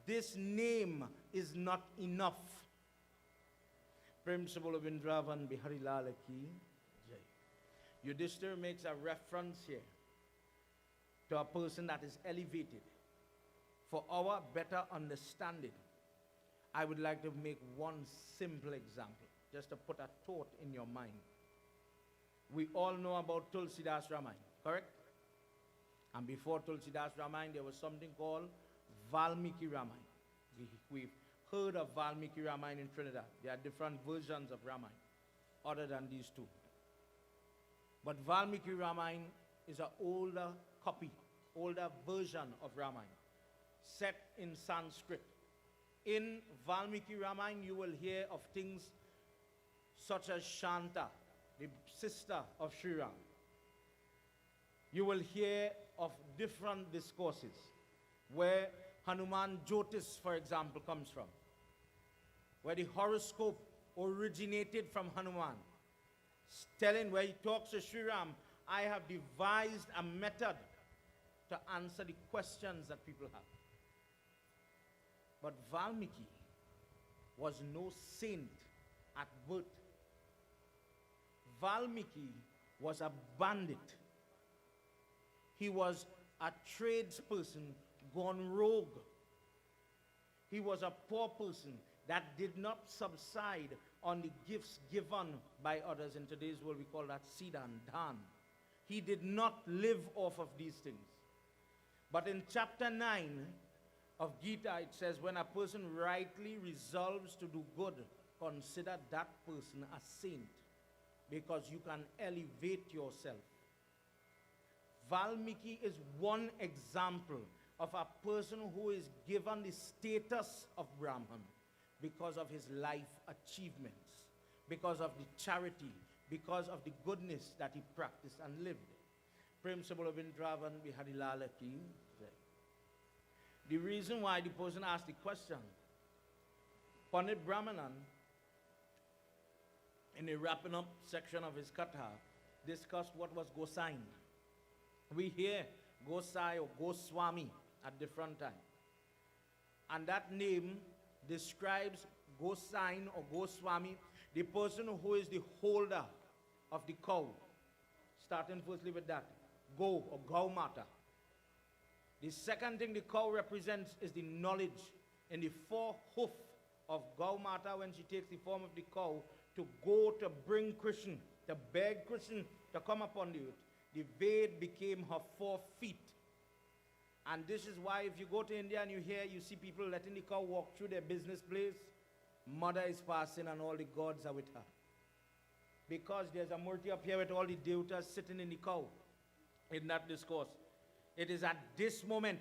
this name is not enough. Principle of Indravan Bihari Lal ki jai. Yudhisthira makes a reference here to a person that is elevated. For our better understanding, I would like to make one simple example, just to put a thought in your mind. We all know about Tulsidas Ramayana, correct? And before Tulsidas Ramayana, there was something called Valmiki Ramayana. We've heard of Valmiki Ramayana in Trinidad. There are different versions of Ramayana, other than these two. But Valmiki Ramayana is an older copy, older version of Ramayana, set in Sanskrit. In Valmiki Ramayana, you will hear of things such as Shanta, the sister of Sri Ram. You will hear of different discourses where Hanuman Jyotis, for example, comes from, where the horoscope originated from Hanuman, telling where he talks to Sri Ram, "I have devised a method to answer the questions that people have." But Valmiki was no saint at birth. Valmiki was a bandit. He was a tradesperson gone rogue. He was a poor person that did not subside on the gifts given by others. In today's world, we call that Sida and Dan. He did not live off of these things. But in chapter 9 of Gita, it says, when a person rightly resolves to do good, consider that person a saint, because you can elevate yourself. Valmiki is one example of a person who is given the status of Brahman because of his life achievements, because of the charity, because of the goodness that he practiced and lived. Prem Sabolavin Dravan Bihadilala Ki. The reason why the person asked the question, Pandit Brahmanan, in the wrapping up section of his katha, discussed what was Gosine. We hear Gosai or Goswami at different times. And that name describes Gosine or Goswami, the person who is the holder of the cow. Starting firstly with that, Go or Gaumata. The second thing the cow represents is the knowledge in the four hoof of Gaumata when she takes the form of the cow to go to bring Krishna, to beg Krishna to come upon the earth. The Ved became her 4 feet. And this is why if you go to India and you see people letting the cow walk through their business place, mother is passing and all the gods are with her. Because there's a murti up here with all the devatas sitting in the cow in that discourse. It is at this moment,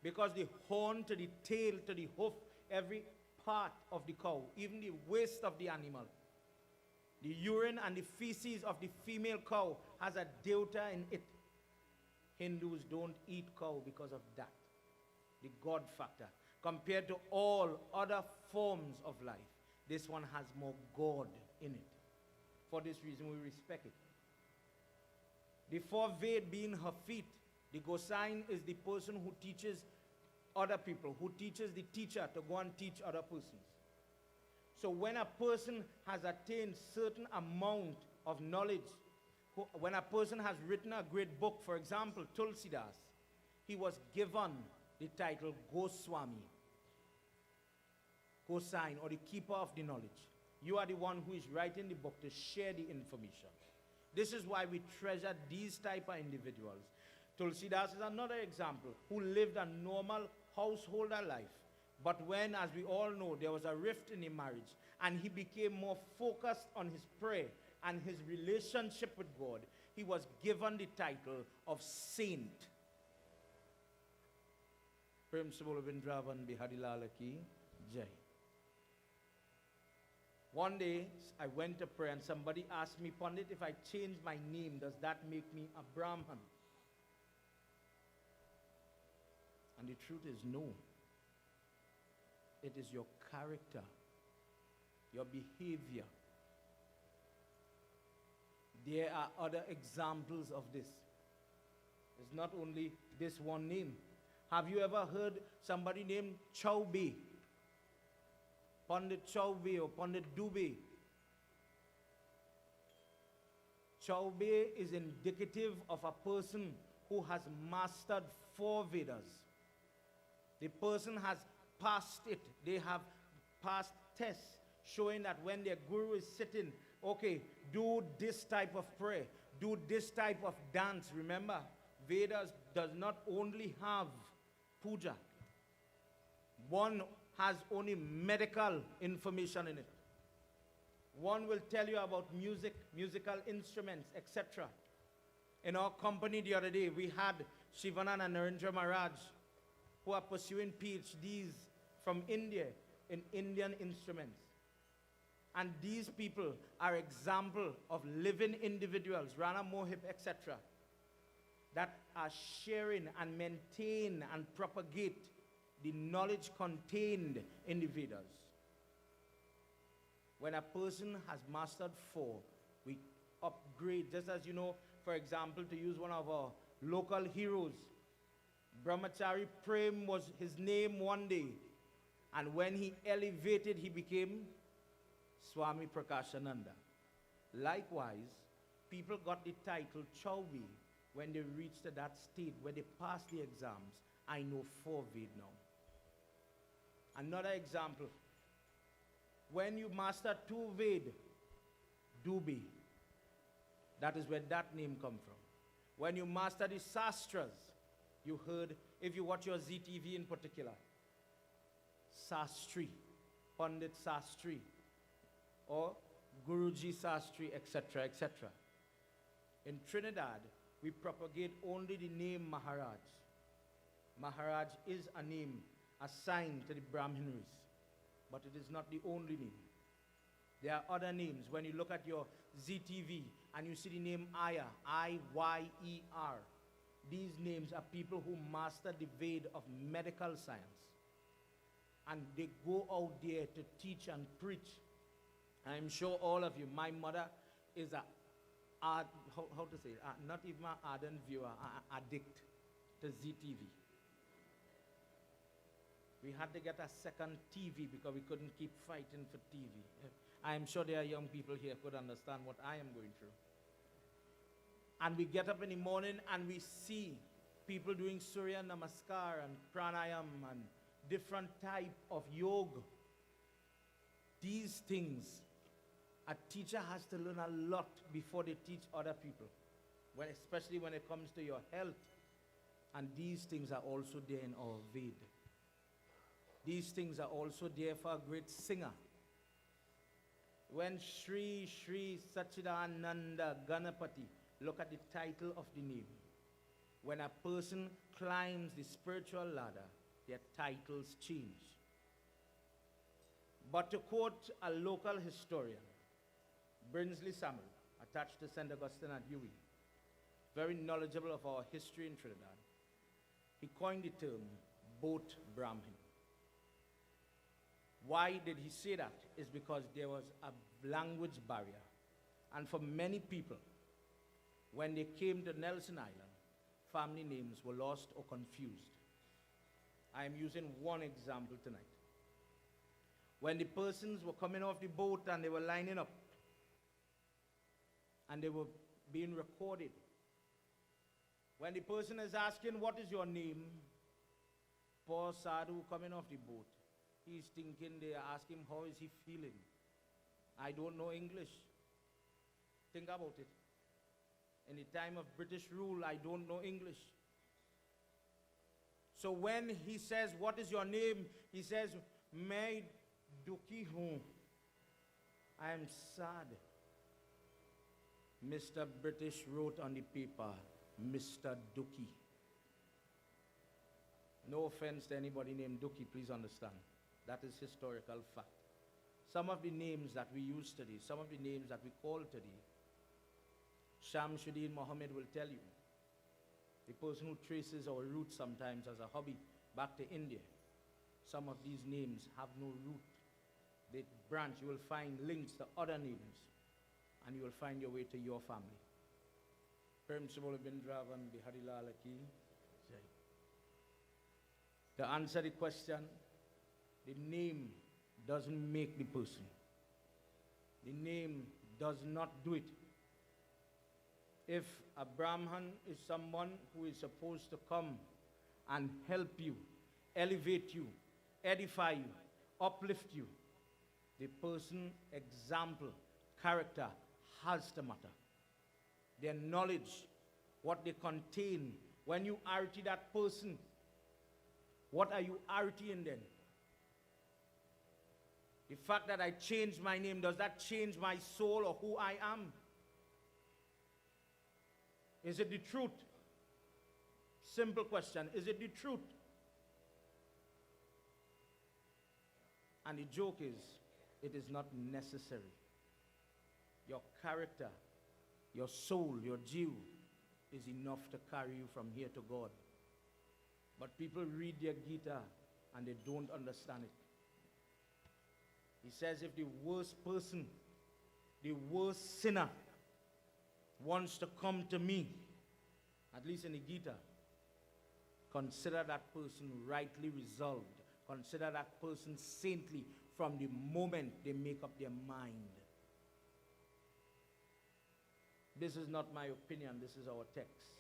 because the horn to the tail to the hoof, every part of the cow, even the waist of the animal, the urine and the feces of the female cow has a devata in it. Hindus don't eat cow because of that, the God factor. Compared to all other forms of life, this one has more God in it. For this reason, we respect it. The 4 Ved being her feet, the Gosine is the person who teaches other people, who teaches the teacher to go and teach other persons. So when a person has attained certain amount of knowledge, when a person has written a great book, for example, Tulsidas, he was given the title Goswami, Gosine, or the keeper of the knowledge. You are the one who is writing the book to share the information. This is why we treasure these type of individuals. Tulsidas is another example who lived a normal householder life. But when, as we all know, there was a rift in the marriage and he became more focused on his prayer and his relationship with God, he was given the title of saint. Prem Sabolavindra Bihadilala Ki Jai. One day, I went to pray and somebody asked me, Pandit, if I change my name, does that make me a Brahman? And the truth is no. It is your character, your behavior. There are other examples of this. It's not only this one name. Have you ever heard somebody named Chaube? Pandit Chaube or Pandit Dubey? Chaube is indicative of a person who has mastered 4 Vedas. The person has passed it. They have passed tests showing that when their guru is sitting, okay, do this type of prayer, do this type of dance. Remember, Vedas does not only have puja. One has only medical information in it. One will tell you about music, musical instruments, etc. In our company the other day, we had Shivanand and Narendra Maharaj, who are pursuing PhDs from India in Indian instruments. And these people are example of living individuals, Rana Mohib, etc., that are sharing and maintain and propagate the knowledge contained in the Vedas. When a person has mastered 4, we upgrade. Just as you know, for example, to use one of our local heroes, Brahmachari Prem was his name one day. And when he elevated, he became Swami Prakashananda. Likewise, people got the title Chaube when they reached to that state where they passed the exams. I know 4 Ved now. Another example, when you master 2 Ved, Dubey, that is where that name comes from. When you master the Sastras, you heard, if you watch your ZTV in particular, Sastri, Pandit Sastri, or Guruji Sastri, etc., etc. In Trinidad, we propagate only the name Maharaj. Maharaj is a name assigned to the Brahmins, but it is not the only name. There are other names. When you look at your ZTV and you see the name Iyer, I-Y-E-R, these names are people who master the Ved of medical science. And they go out there to teach and preach. I'm sure all of you, my mother is how to say it, not even an ardent viewer, addict to ZTV. We had to get a second TV because we couldn't keep fighting for TV. I'm sure there are young people here who could understand what I am going through. And we get up in the morning and we see people doing Surya Namaskar and Pranayam and different type of yoga. These things, a teacher has to learn a lot before they teach other people, especially when it comes to your health. And these things are also there in our Ved. These things are also there for a great singer. When Sri Sachidananda Ganapati, look at the title of the name. When a person climbs the spiritual ladder, their titles change. But to quote a local historian, Brinsley Samuel, attached to St. Augustine at UWI, very knowledgeable of our history in Trinidad, he coined the term, both Brahmin. Why did he say that? It's because there was a language barrier. And for many people, when they came to Nelson Island, family names were lost or confused. I am using one example tonight. When the persons were coming off the boat and they were lining up, and they were being recorded, when the person is asking, what is your name? Poor Sadhu coming off the boat, he's thinking, they are asking, how is he feeling? I don't know English. Think about it. In the time of British rule, I don't know English. So when he says, what is your name? He says, Main Dukhi Hoon. I am sad. Mr. British wrote on the paper, Mr. Dukhi. No offense to anybody named Dukhi, please understand. That is historical fact. Some of the names that we use today, some of the names that we call today, Shamsuddin Mohammed will tell you. The person who traces our roots sometimes as a hobby back to India. Some of these names have no root. They branch, you will find links to other names, and you will find your way to your family. Prem Subol Bindravan Biharilal Ki. To answer the question, the name doesn't make the person. The name does not do it. If a Brahman is someone who is supposed to come and help you, elevate you, edify you, uplift you, the person, example, character has to matter. Their knowledge, what they contain. When you arty that person, what are you artying then? The fact that I changed my name, does that change my soul or who I am? Is it the truth? Simple question. Is it the truth? And the joke is, it is not necessary. Your character, your soul, your Jew is enough to carry you from here to God. But people read their Gita and they don't understand it. He says if the worst person, the worst sinner wants to come to me, at least in the Gita, consider that person rightly resolved. Consider that person saintly from the moment they make up their mind. This is not my opinion, this is our text.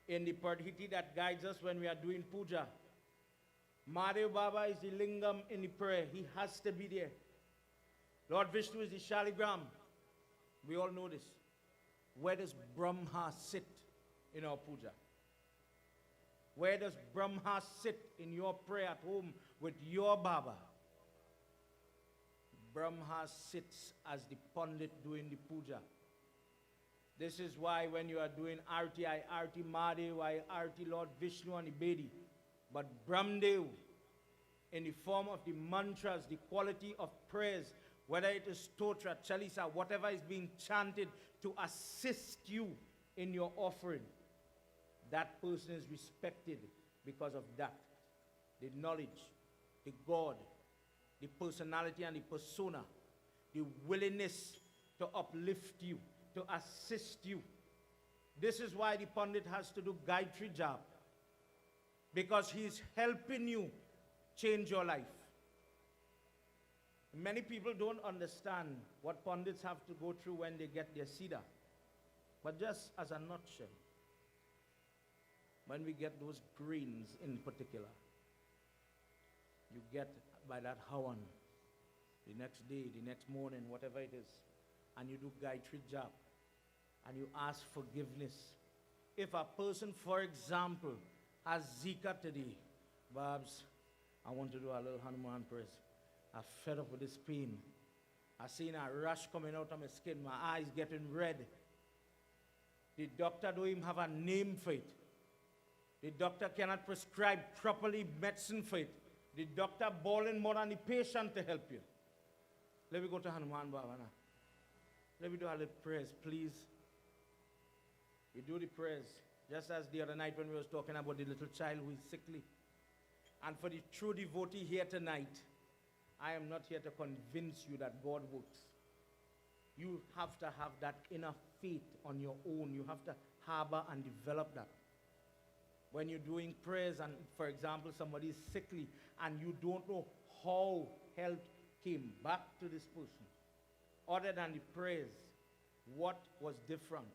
In the Pardhiti that guides us when we are doing puja, Mahadev Baba is the lingam in the prayer. He has to be there. Lord Vishnu is the shaligram. We all know this. Where does Brahma sit in our puja? Where does Brahma sit in your prayer at home with your Baba? Brahma sits as the Pandit doing the puja. This is why when you are doing Arti, I Arti Mahadev, I Arti Lord Vishnu and Ibedi. But Brahmdev, in the form of the mantras, the quality of prayers, whether it is Stotra, Chalisa, whatever is being chanted to assist you in your offering, That person is respected because of that. The knowledge, the God, the personality and the persona, the willingness to uplift you, to assist you. This is why the Pandit has to do Gayatri job, because he is helping you change your life. Many people don't understand what Pandits have to go through when they get their Siddha. But just as a nutshell, when we get those greens in particular, you get by that Hawan, the next day, the next morning, whatever it is, and you do Gayatri jap, and you ask forgiveness. If a person, for example, has Zika today, Babs, I want to do a little Hanuman prayers. I'm fed up with this pain. I seen a rash coming out of my skin, my eyes getting red. The doctor don't even have a name for it. The doctor cannot prescribe properly medicine for it. The doctor bawling more than the patient to help you. Let me go to Hanuman Baba now. Let me do a little prayers, please. We do the prayers, just as the other night when we was talking about the little child who is sickly. And for the true devotee here tonight, I am not here to convince you that God works. You have to have that inner faith on your own. You have to harbor and develop that. When you're doing prayers and, for example, somebody is sickly and you don't know how health came back to this person, other than the prayers, what was different?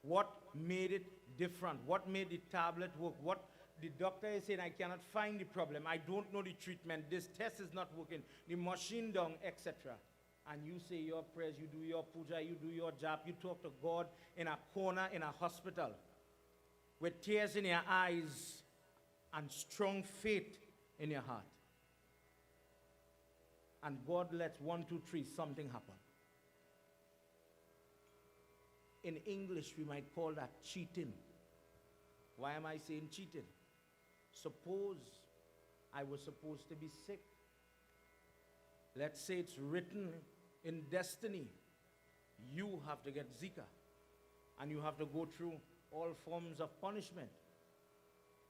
What made it different? What made the tablet work? What the doctor is saying, I cannot find the problem. I don't know the treatment. This test is not working. The machine down, etc. And you say your prayers, you do your puja, you do your jap, you talk to God in a corner in a hospital with tears in your eyes and strong faith in your heart. And God lets 1, 2, 3, something happen. In English, we might call that cheating. Why am I saying cheating? Suppose I was supposed to be sick. Let's say it's written in destiny. You have to get Zika. And you have to go through all forms of punishment.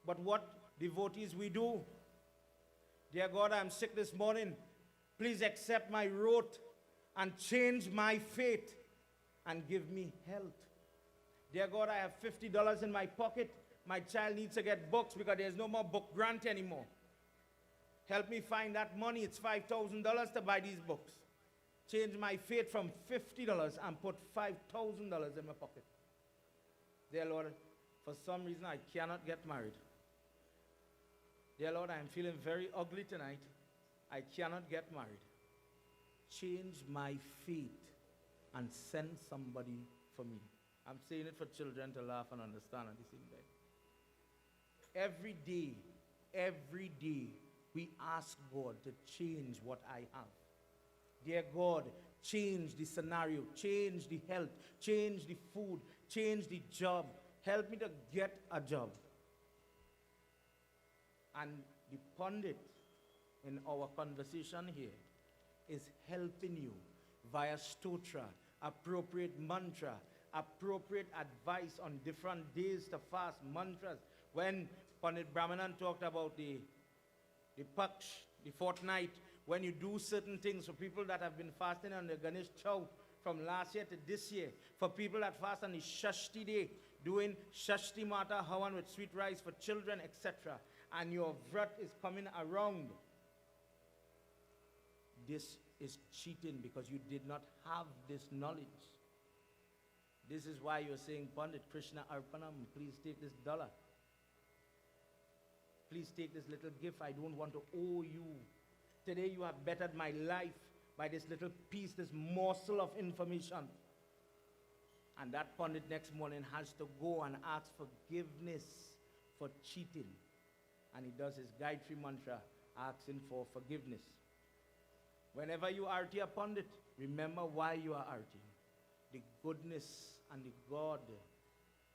But what devotees we do? Dear God, I'm sick this morning. Please accept my wrath and change my fate and give me health. Dear God, I have $50 in my pocket. My child needs to get books because there's no more book grant anymore. Help me find that money. It's $5,000 to buy these books. Change my fate from $50 and put $5,000 in my pocket. Dear Lord, for some reason I cannot get married. Dear Lord, I'm feeling very ugly tonight. I cannot get married. Change my fate and send somebody for me. I'm saying it for children to laugh and understand at the same time. Every day, we ask God to change what I have. Dear God, change the scenario, change the health, change the food, change the job. Help me to get a job. And the Pandit in our conversation here is helping you via stotra, appropriate mantra, appropriate advice on different days to fast, mantras. When Pandit Brahmanan talked about the Paksh, the fortnight, when you do certain things for people that have been fasting on the Ganesh Chow from last year to this year, for people that fast on the Shashti day, doing Shashti Mata Havan with sweet rice for children, etc., and your vrat is coming around, this is cheating because you did not have this knowledge. This is why you're saying, Pandit Krishna Arpanam, please take this dollar. Please take this little gift. I don't want to owe you. Today you have bettered my life by this little piece, this morsel of information. And that Pandit next morning has to go and ask forgiveness for cheating. And he does his Gayatri mantra, asking for forgiveness. Whenever you arti a Pandit, remember why you are arting. The goodness and the God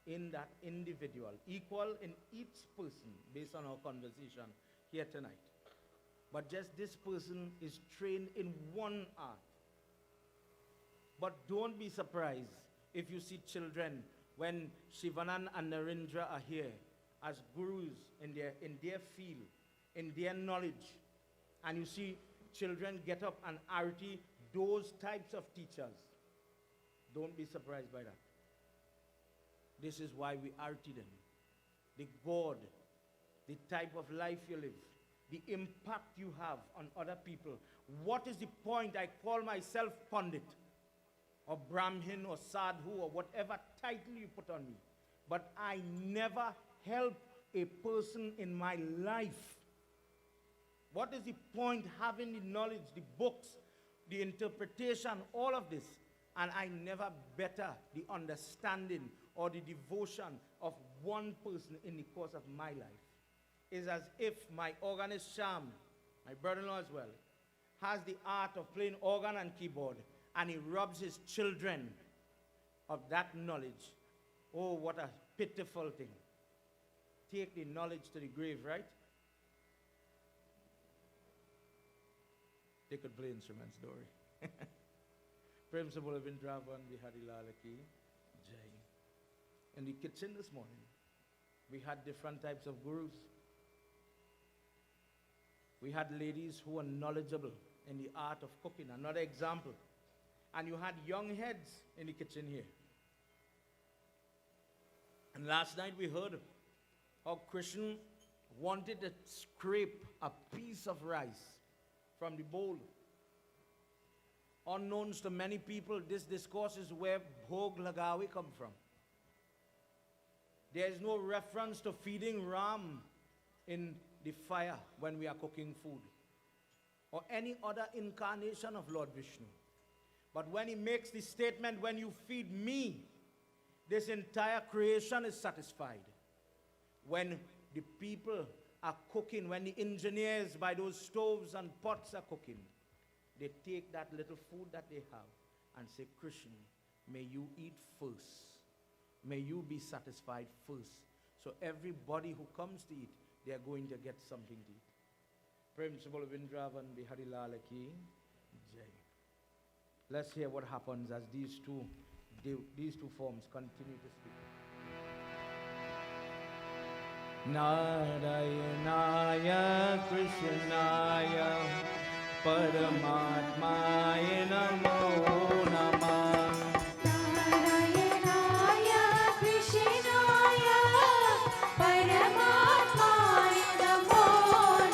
in that individual, equal in each person based on our conversation here tonight. But just this person is trained in one art. But don't be surprised if you see children when Shivanand and Narendra are here as gurus in their field, in their knowledge, and you see children get up and arati those types of teachers, don't be surprised by that. This is why we arati them. The God, the type of life you live, the impact you have on other people. What is the point? I call myself Pandit, or Brahmin, or Sadhu, or whatever title you put on me. But I never help a person in my life. What is the point having the knowledge, the books, the interpretation, all of this, and I never better the understanding or the devotion of one person in the course of my life? It's as if my organist Sham, my brother-in-law as well, has the art of playing organ and keyboard, and he robs his children of that knowledge. Oh, what a pitiful thing. Take the knowledge to the grave, right? They could play instruments, Dory. Prem se bole Vindravan Bihari Lal ki Jai. In the kitchen this morning, we had different types of gurus. We had ladies who were knowledgeable in the art of cooking. Another example. And you had young heads in the kitchen here. And last night we heard how Krishna wanted to scrape a piece of rice from the bowl. Unknowns to many people, this discourse is where Bhog Lagawi come from. There is no reference to feeding Ram in the fire when we are cooking food, or any other incarnation of Lord Vishnu. But when he makes the statement, when you feed me, this entire creation is satisfied. When the people are cooking, when the engineers by those stoves and pots are cooking, they take that little food that they have and say, Krishna, may you eat first. May you be satisfied first. So everybody who comes to eat, they are going to get something to eat. Prem se bole Vindravan Bihari Lal ki Jai. Let's hear what happens as these two forms continue to speak. Narayana Krishnaya Paramatmaya Namo Namah. Narayanaya Krishnaya Paramatmaya Namo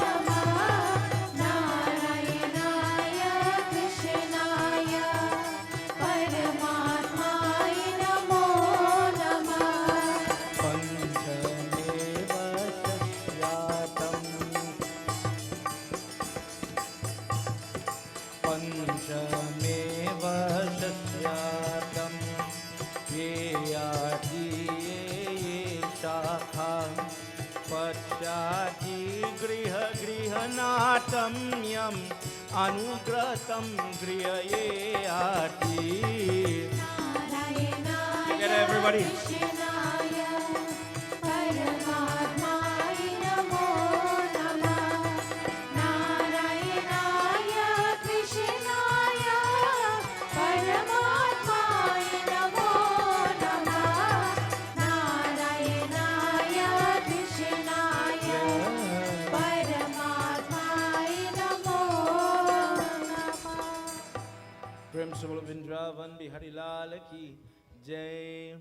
Namah. Narayanaya Krishnaya Paramatmaya Namo Namah. Panchameva Shashyatam Panchameva Shashyatam Yeyati Shakha Pachati Griha Grihanatam Yam Anugratam Grihayati. Together, everybody. Krishnaya Paramatmaya Namo Namah. Narayanaya Krishnaya Paramatmaya Namo Namah. Narayanaya Krishnaya Paramatmaya Namo Namah. Prem se bole Vindravan Bihari Lal ki Jai.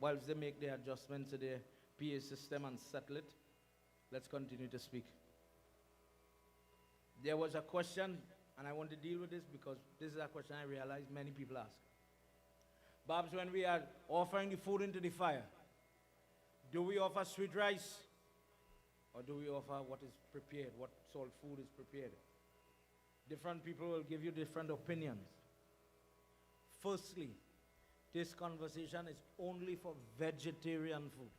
Whilst they make their adjustments to their PA system and settle it, let's continue to speak. There was a question, and I want to deal with this because this is a question I realize many people ask. Babs, when we are offering the food into the fire, do we offer sweet rice? Or do we offer what is prepared, what salt food is prepared? Different people will give you different opinions. Firstly, this conversation is only for vegetarian food.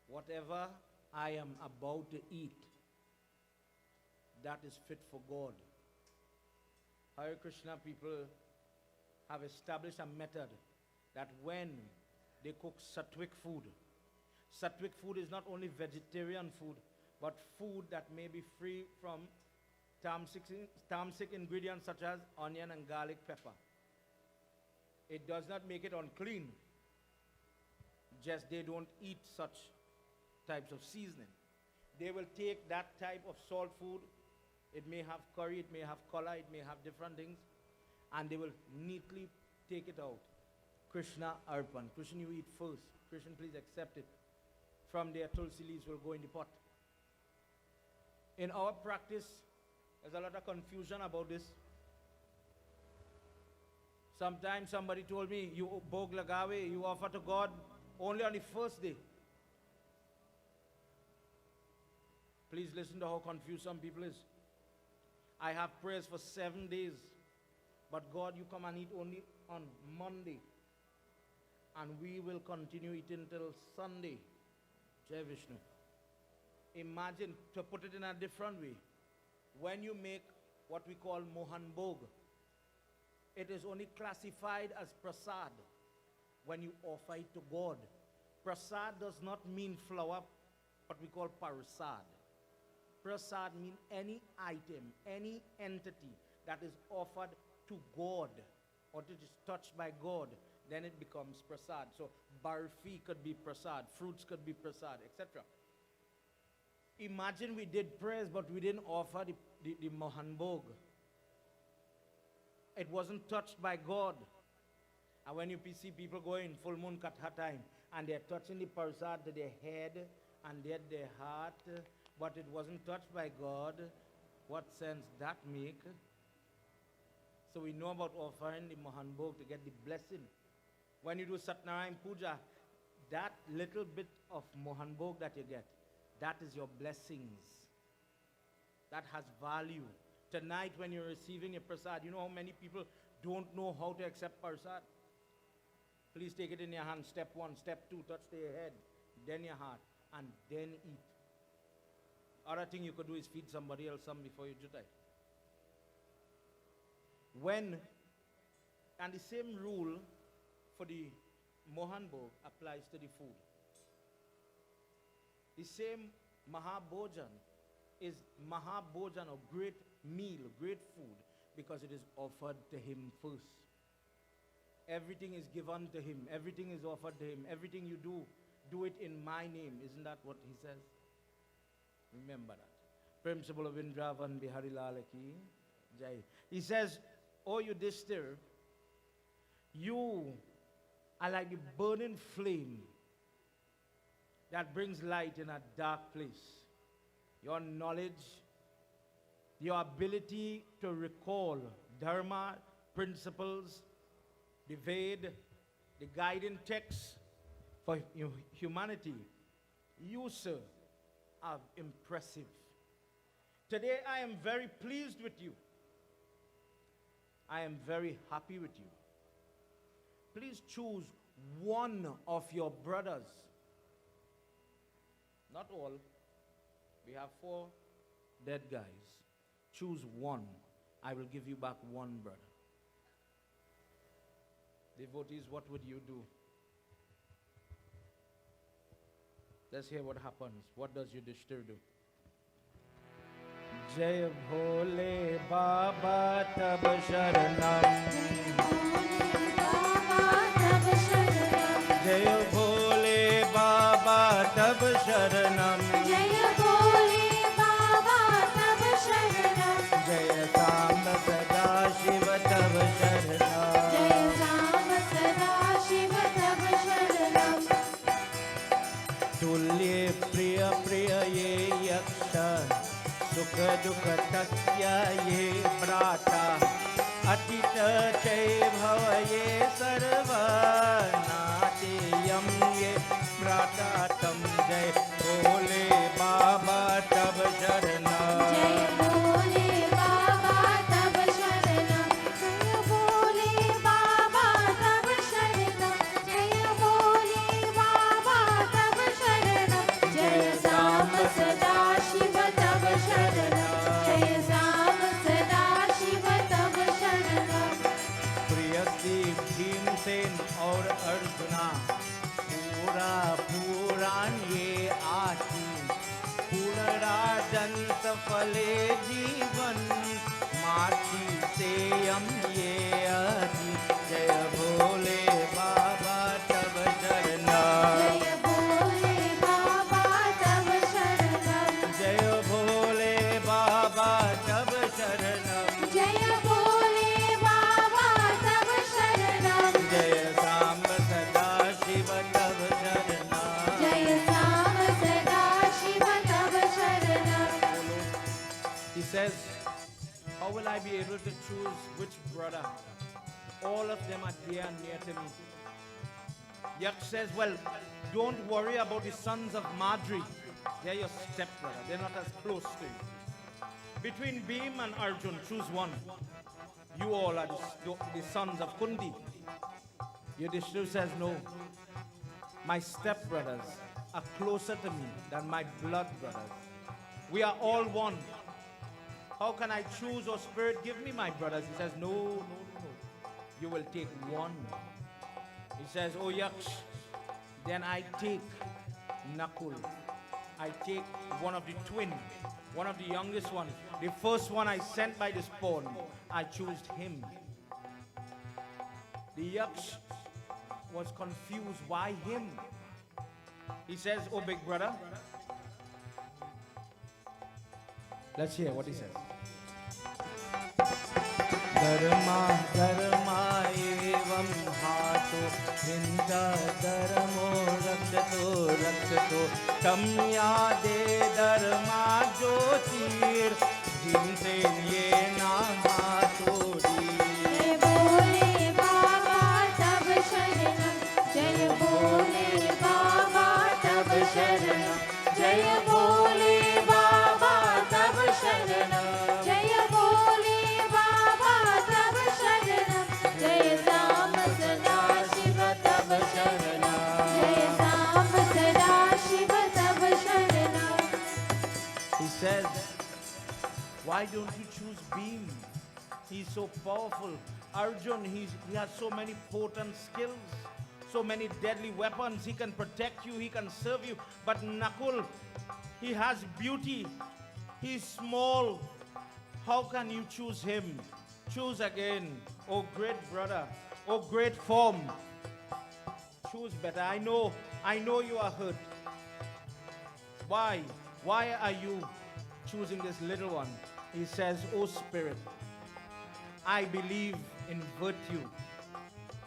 Whatever I am about to eat, that is fit for God. Hare Krishna people have established a method that when they cook sattvic food is not only vegetarian food, but food that may be free from tamasic ingredients such as onion and garlic pepper. It does not make it unclean. Just they don't eat such types of seasoning. They will take that type of salt food. It may have curry, it may have color, it may have different things, and they will neatly take it out. Krishna Arpan. Krishna, you eat first. Krishna, please accept it. From there, tulsi leaves will go in the pot. In our practice, there's a lot of confusion about this. Sometimes somebody told me, you bhog lagawe, you offer to God only on the first day. Please listen to how confused some people is. I have prayers for 7 days, but God, you come and eat only on Monday. And we will continue eating till Sunday. Jai Vishnu. Imagine, to put it in a different way, when you make what we call Mohan Bhog, it is only classified as prasad when you offer it to God. Prasad does not mean flour, what we call parasad. Prasad means any item, any entity that is offered to God or that is touched by God, then it becomes prasad. So barfi could be prasad, fruits could be prasad, etc. Imagine we did prayers, but we didn't offer the Mohan Bhog. It wasn't touched by God. And when you see people going full moon katha time, and they're touching the prasad to their head and their heart, but it wasn't touched by God, what sense that make? So we know about offering the Mohan Bhog to get the blessing. When you do Satnarayan Puja, that little bit of Mohan Bhog that you get, that is your blessings. That has value. Tonight when you're receiving a prasad, you know how many people don't know how to accept prasad? Please take it in your hand. Step 1, step 2, touch their head, then your heart, and then eat. Other thing you could do is feed somebody else some before you jutai. And the same rule for the Mohan Bhog applies to the food. The same Mahabhojan is Mahabhojan, or great meal, great food, because it is offered to him first. Everything is given to him. Everything is offered to him. Everything you do, do it in my name. Isn't that what he says? Remember that. Principle of Indravan Bihari Lal ki Jai. He says, "O Yudhisthira, you are like the burning flame that brings light in a dark place. Your knowledge, your ability to recall dharma, principles, the Ved, the guiding text for humanity, you, sir, are impressive. Today I am very pleased with you. I am very happy with you. Please choose one of your brothers. Not all. We have 4 dead guys. Choose one. I will give you back one brother." Devotees, what would you do? Let's hear what happens. What does Yudhisthira do? Jai Bhole Baba Tab Sharanam. Jai Bhole Baba Tab Sharanam. Jaya Bhole Baba Tab Sharanam. Jai Samba Sada Shiva Tab Sharanam. Jaya Samba Sada Shiva Tab Sharanam. Tulye Priya Priya Ye Yaksha. Sukha Dukha Tasya Ye Brata. Atita Chay Bhava Ye Sarva. Nateyam Ye Bratatam. Jai Bhole Baba Tab Sharanam. Jaya Bhole Baba Tab Sharanam. Jaya Bhole Baba Tab Sharanam. Jaya Bhole Baba Tab Sharanam. Jaya Samba Sada Shiva Tab Sharanam. Jaya Samba Sada Shiva Tab Sharanam. प्रियसी भीमसेन और अर्जुना पूरा पुराण ये आशी पूर्ण राजन सफले जीवन माछी से हम ये आदि जय भोले which brother. All of them are dear and near to me. Yak says, well, don't worry about the sons of Madri. They're your stepbrother. They're not as close to you. Between Bhim and Arjun, choose one. You all are the sons of Kundi. Yudhisthira says, no. My stepbrothers are closer to me than my blood brothers. We are all one. How can I choose, or spirit give me my brothers? He says, no. You will take one. He says, oh Yaksh, then I take Nakul. I take one of the twin, one of the youngest ones. The first one I sent by the spawn, I chose him. The Yaksh was confused. Why him? He says, oh big brother. Let's hear what he says. Dharma dharma evam hato hinda dharmo rakshato rakshato kamya de dharma jyotir jinte ye na hato जय बोले बाबा तब शरणम जय बोले बाबा तब शरणम जय बोले बाबा तब शरणम जय बोले बाबा तब शरणम जय राम सदा शिव तब शरणम जय राम सदा शिव तब शरणम. He says, why don't you choose Bhim? He's so powerful. Arjun, he has so many potent skills, so many deadly weapons. He can protect you, he can serve you. But Nakul, he has beauty. He's small. How can you choose him? Choose again, oh great brother, oh great form. Choose better. I know you are hurt. Why? Why are you choosing this little one? He says, oh spirit, I believe in virtue,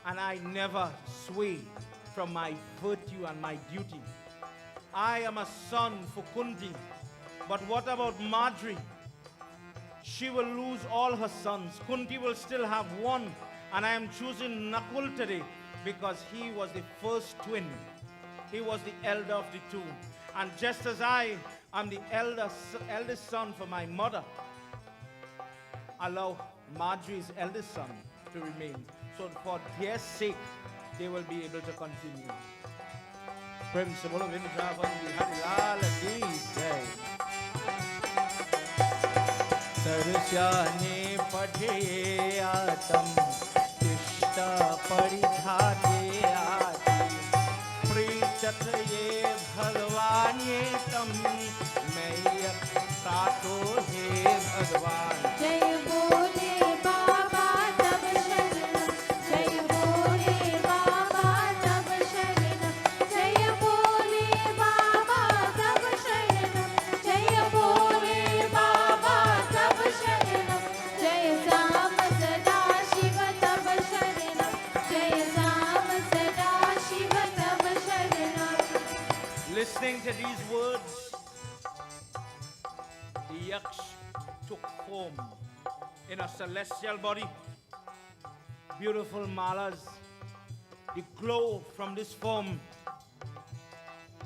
and I never sway from my virtue and my duty. I am a son for Kunti, but what about Madri? She will lose all her sons. Kunti will still have one, and I am choosing Nakul today because he was the first twin. He was the elder of the two. And just as I am the eldest son for my mother, allow Madri's eldest son to remain. So for their sake, they will be able to continue. Principle of Vrindavan Bihari Lal Ki Jai. Sarusyane padhe atam tishta paridhate ati prichat ye bhagwan ye tam maiyak sato he bhagwan. जय बोले बाबा तब शरणम जय बोले बाबा तब शरणम जय बोले बाबा तब शरणम जय बोले बाबा तब शरणम जय श्याम सदा शिव तब शरणम जय श्याम सदा शिव तब शरणम. Listening to these words, the yaksh took form in a celestial body. Beautiful malas. The glow from this form,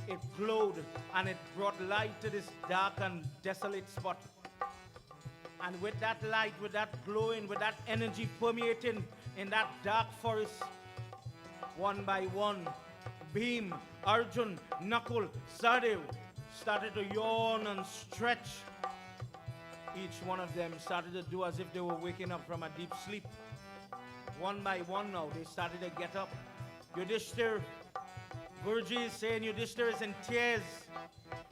it glowed and it brought light to this dark and desolate spot. And with that light, with that glowing, with that energy permeating in that dark forest, one by one, Bhim, Arjun, Nakul, Sahadev started to yawn and stretch. Each one of them started to do as if they were waking up from a deep sleep. One by one now, they started to get up. Yudhisthira, Guruji is saying Yudhisthira is in tears.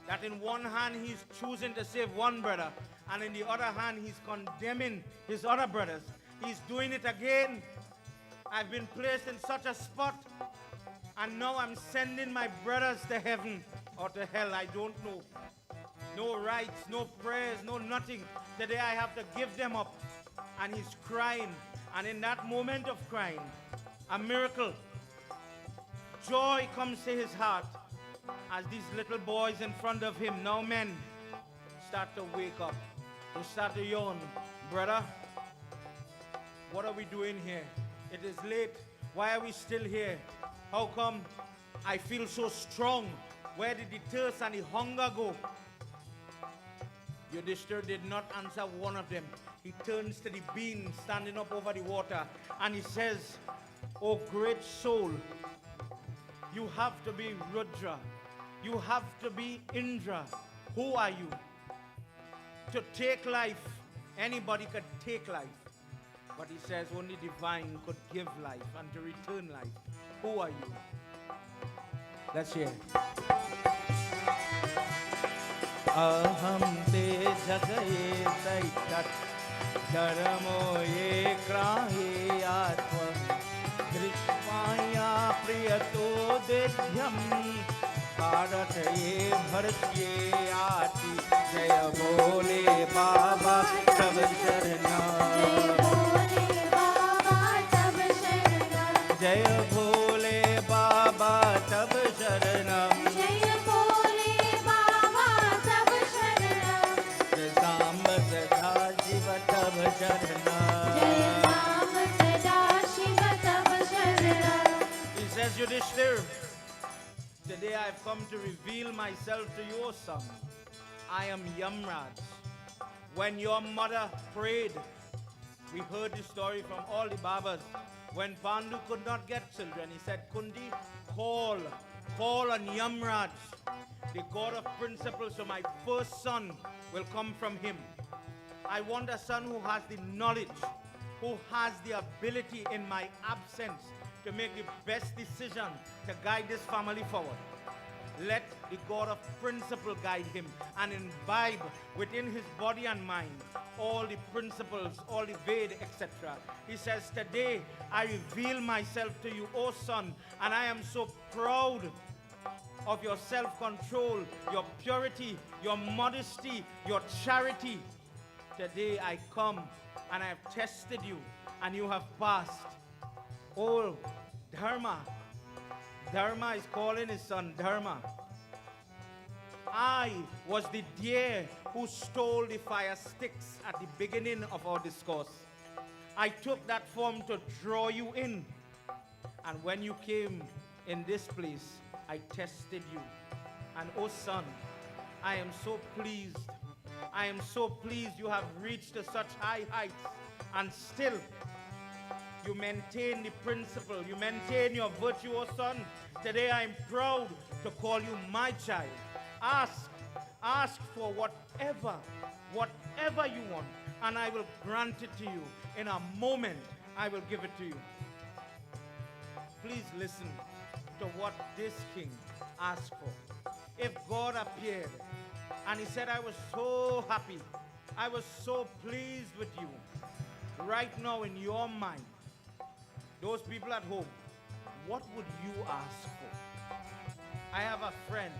That in one hand he's choosing to save one brother, and in the other hand he's condemning his other brothers. He's doing it again. I've been placed in such a spot, and now I'm sending my brothers to heaven or to hell, I don't know. No rites, no prayers, no nothing. Today I have to give them up. And he's crying. And in that moment of crying, a miracle, joy comes to his heart as these little boys in front of him, now men, start to wake up. They start to yawn. Brother, What are we doing here? It is late. Why are we still here? How come I feel so strong? Where did the thirst and the hunger go? Yudhisthira did not answer one of them. He turns to the being standing up over the water and he says, "Oh great soul, you have to be Rudra. You have to be Indra. Who are you? To take life, anybody could take life. But he says only divine could give life and to return life. Who are you?" Let's hear. Aham te jagaye saitat dharmo ye krahe atva drishmaya priyato dedhyam bharat ye bhartye aati jaya bole baba sab sharna jaya bole baba tab sharna He says, Yudhisthira, today I've come to reveal myself to you, O son. I am Yamraj. When your mother prayed, we heard the story from all the Babas. When Pandu could not get children, he said, Kundi, call on Yamraj, the god of principles, so my first son will come from him. I want a son who has the knowledge, who has the ability in my absence to make the best decision to guide this family forward. Let the God of principle guide him and imbibe within his body and mind all the principles, all the Veda, etc. He says, today I reveal myself to you, O son, and I am so proud of your self-control, your purity, your modesty, your charity. Today I come and I have tested you and you have passed. Oh, Dharma. Dharma is calling his son Dharma. I was the deer who stole the fire sticks at the beginning of our discourse. I took that form to draw you in. And when you came in this place, I tested you. And oh son, I am so pleased. I am so pleased you have reached to such high heights. And still, you maintain the principle. You maintain your virtue, oh son. Today I am proud to call you my child. Ask for whatever you want, and I will grant it to you. In a moment, I will give it to you. Please listen to what this king asked for. If God appeared and he said, I was so happy, I was so pleased with you, right now in your mind, those people at home, what would you ask for? I have a friend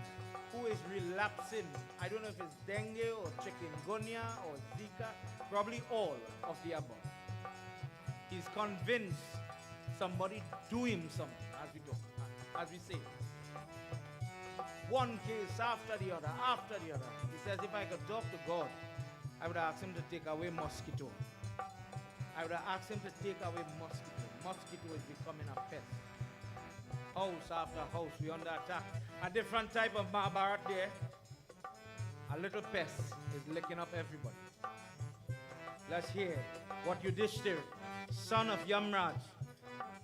who is relapsing. I don't know if it's dengue or chikungunya or Zika, probably all of the above. He's convinced somebody do him something, as we say. One case after the other. He says, if I could talk to God, I would ask him to take away mosquito. I would ask him to take away mosquito. Mosquito is becoming a pest. House after house, we under attack. A different type of Mahabharat there. A little pest is licking up everybody. Let's hear what Yudhisthira, son of Yamraj,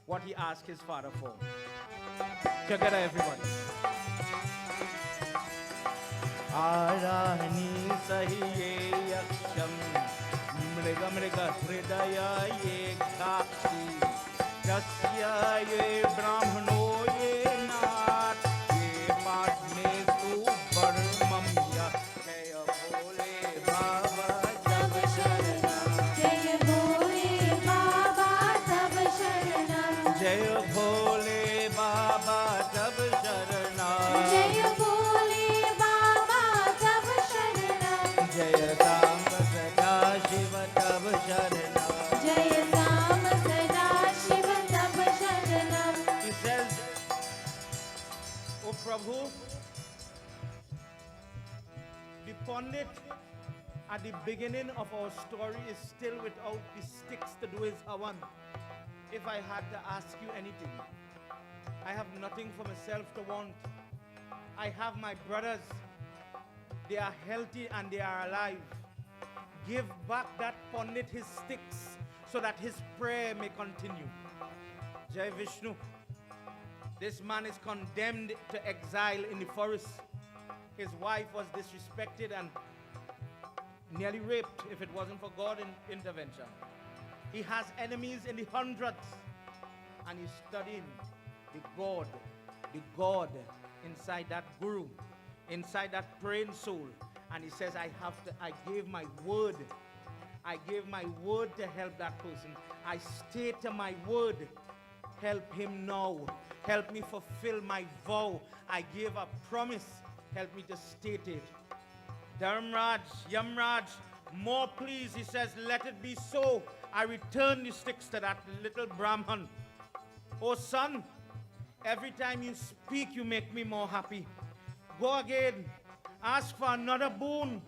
what he asked his father for. Together, everybody. Arahani sahiye yaksham mriga mriga hridaya ye kakshi jasya ye brahmano ye naat ye patne tu parmamya jaya bole baba jab sharanam जय भोले बाबा तब शरणम jaya bole baba jab sharanam जय भोले बाबा तब शरणम jaya tam sada shiva tab sharanam. जय राम सदा शिव तब शरणम He says, O Prabhu, the Pandit At the beginning of our story is still without the sticks to do his havan. If I had to ask you anything, I have nothing for myself to want. I have my brothers. They are healthy and they are alive. Give back that Pandit his sticks so that his prayer may continue. Jai Vishnu. This man is condemned to exile in the forest. His wife was disrespected and nearly raped if it wasn't for God's intervention. He has enemies in the hundreds, and he's studying the God inside that guru, inside that praying soul. And he says, I gave my word. I gave my word to help that person. I stay to my word. Help him now. Help me fulfill my vow. I gave a promise. Help me to state it. Dharmraj, Yamraj, more please, he says, let it be so. I return the sticks to that little Brahman. Oh son, every time you speak, you make me more happy. Go again, ask for another boon.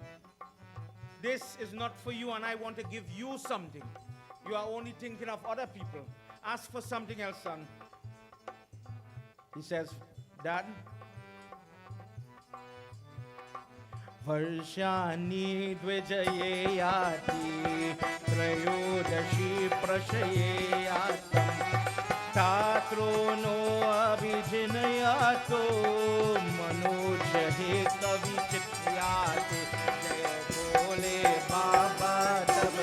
This is not for you, and I want to give you something. You are only thinking of other people. Ask for something else, son. He says, Dad, Varshani dvijayeyati Trayodashi prashayeyatam Tatro no abhijinayato Manojahe kavi chityato Jaya Bole Baba Tab.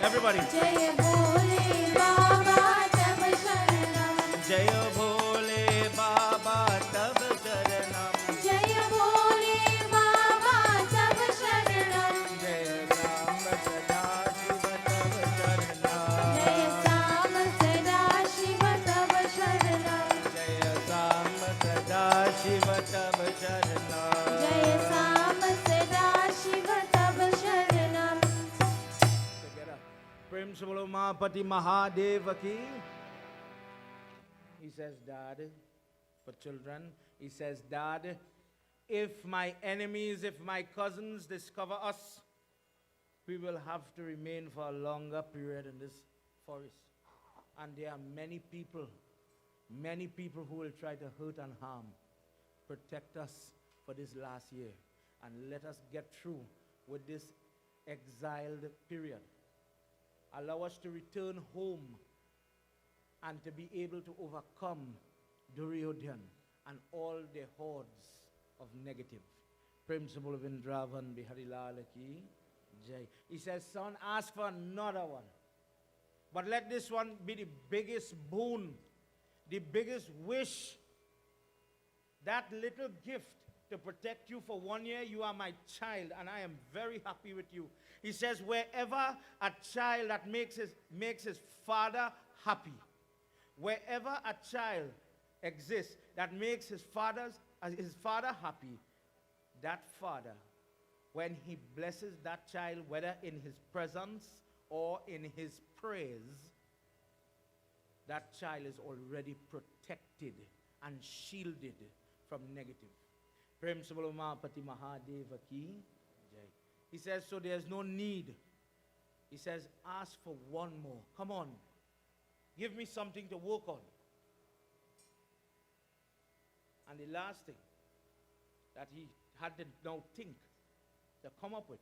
Everybody. Jai Bole Baba Tab Sharanam. Jaya Bole Baba Tab Sharanam. Jai Bole Baba Tab Sharanam. Jaya Ram Sada Shiva Tab Sharanam. Jai Sam Sada Shiva Tab Sharanam. Jaya Sam Sada Shiva Tab Sharanam. Jai Sam Sada Shiva Tab Sharanam. Together. Prem Sabalo Mahapati Mahadeva ki. He says, Dad, for children, he says, Dad, if my enemies, if my cousins discover us, we will have to remain for a longer period in this forest. And there are many people who will try to hurt and harm. Protect us for this last year and let us get through with this exiled period. Allow us to return home and to be able to overcome Duryodhan and all the hordes of negative. Principle of Indravan Bihari Lala ki Jai. He says, son, ask for another one. But let this one be the biggest boon, the biggest wish. That little gift to protect you for 1 year, you are my child, and I am very happy with you. He says, wherever a child that makes his father happy, wherever a child exists that makes his father happy, that father, when he blesses that child, whether in his presence or in his praise, that child is already protected and shielded from negative. Prem Sabalo Mahapati Mahadeva ki Jai. He says, so there's no need. He says, ask for one more. Come on. Give me something to work on. And the last thing that he had to now think, to come up with,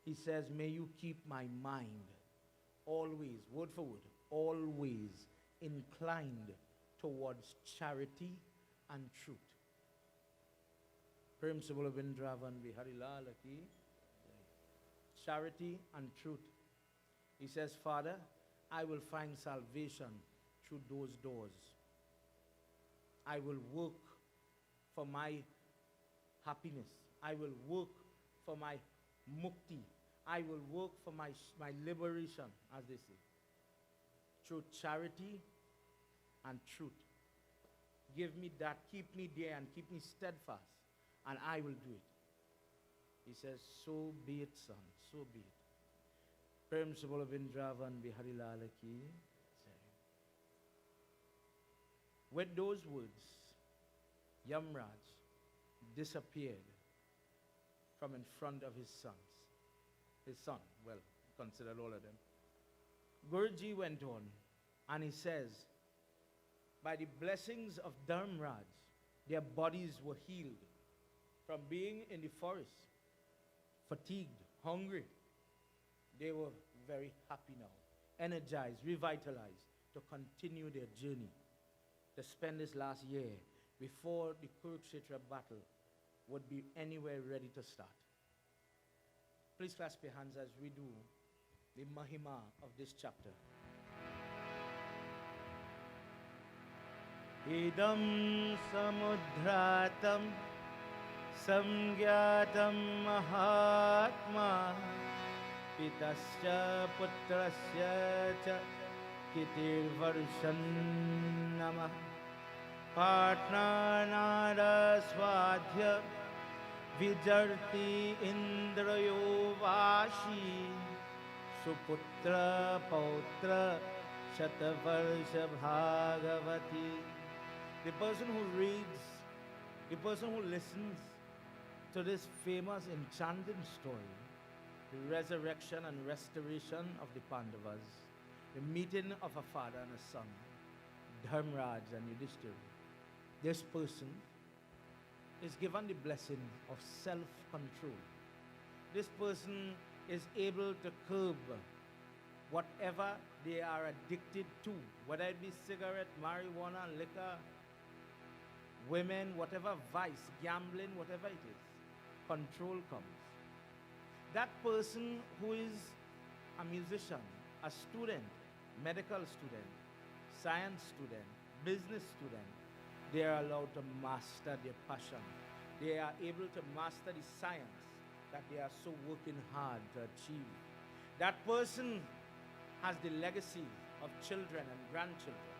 he says, may you keep my mind always, word for word, always inclined towards charity and truth. Prem Sabalo Vindravan Bihari Lala ki charity and truth. He says, Father, I will find salvation through those doors. I will work for my happiness. I will work for my mukti. I will work for my liberation, as they say, through charity and truth. Give me that, keep me there, and keep me steadfast, and I will do it. He says, so be it, son, so be it. Prem Sabalo Vindravan Bihari Lala ki Jai. With those words, Yamraj disappeared from in front of his sons. his son. Well, considered all of them. Guruji went on and he says, by the blessings of Dharmraj, their bodies were healed from being in the forest, fatigued, hungry. They were very happy now, energized, revitalized to continue their journey, to spend this last year before the Kurukshetra battle would be anywhere ready to start. Please clasp your hands as we do the Mahima of this chapter. Idam samudratam samgyatam mahatma pitasya putrasya cha kitir varshan namah partnanara swadhya vijarti indrayo vashi suputra pautra shatavarsha bhagavati. The person who reads, the person who listens to this famous enchanting story, the resurrection and restoration of the Pandavas, the meeting of a father and a son, Dharmraj and Yudhisthira, this person is given the blessing of self-control. This person is able to curb whatever they are addicted to, whether it be cigarette, marijuana, liquor, women, whatever vice, gambling, whatever it is, control comes. That person who is a musician, a student, medical student, science student, business student, they are allowed to master their passion. They are able to master the science that they are so working hard to achieve. That person has the legacy of children and grandchildren.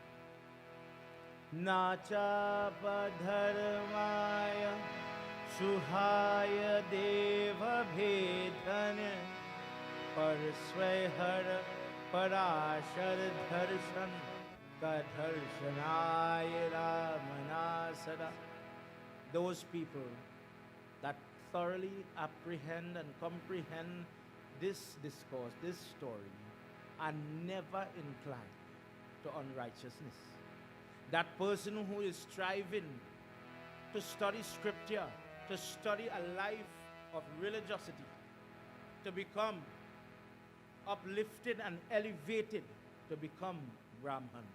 Nacha padharmaya suhaya deva bhedane parsvayhara parashar dharshan kadharshanaya ramanasara. Those people that thoroughly apprehend and comprehend this discourse, this story, are never inclined to unrighteousness. That person who is striving to study scripture, to study a life of religiosity, to become uplifted and elevated, to become Brahman,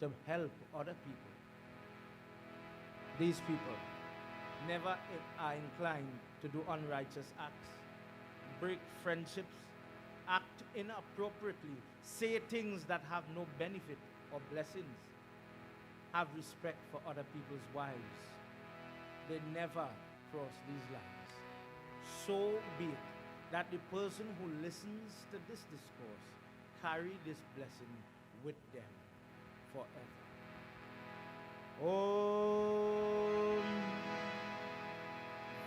to help other people. These people never are inclined to do unrighteous acts, break friendships, act inappropriately, say things that have no benefit or blessings, have respect for other people's wives. They never cross these lines. So be it that the person who listens to this discourse carry this blessing with them forever. Om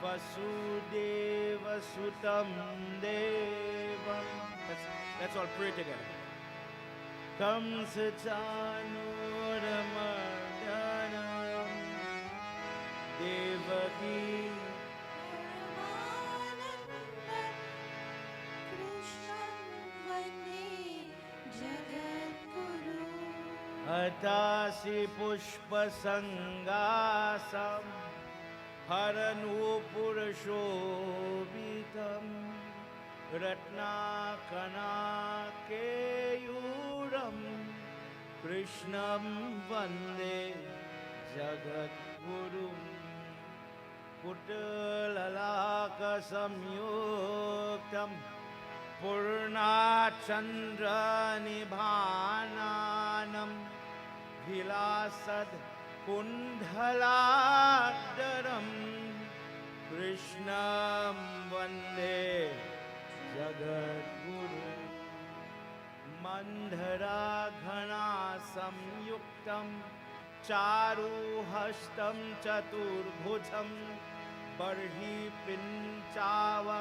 Vasudeva Sutam Devam. Let's all pray together. Kamsa Chanuramardanam Devaki Atasi Pushpa Sangasam Haranu Purushobitam Ratnakana Keyuram Krishnam Vande Jagat Gurum Putalalaka Samyuktam Purna Chandra Nibhananam Vilasad Kundhaladaram Krishnam Vande Jagat Guru Mandhara Ghana Samyuktam Charu Hastam Chaturbhujam Barhi Pinchava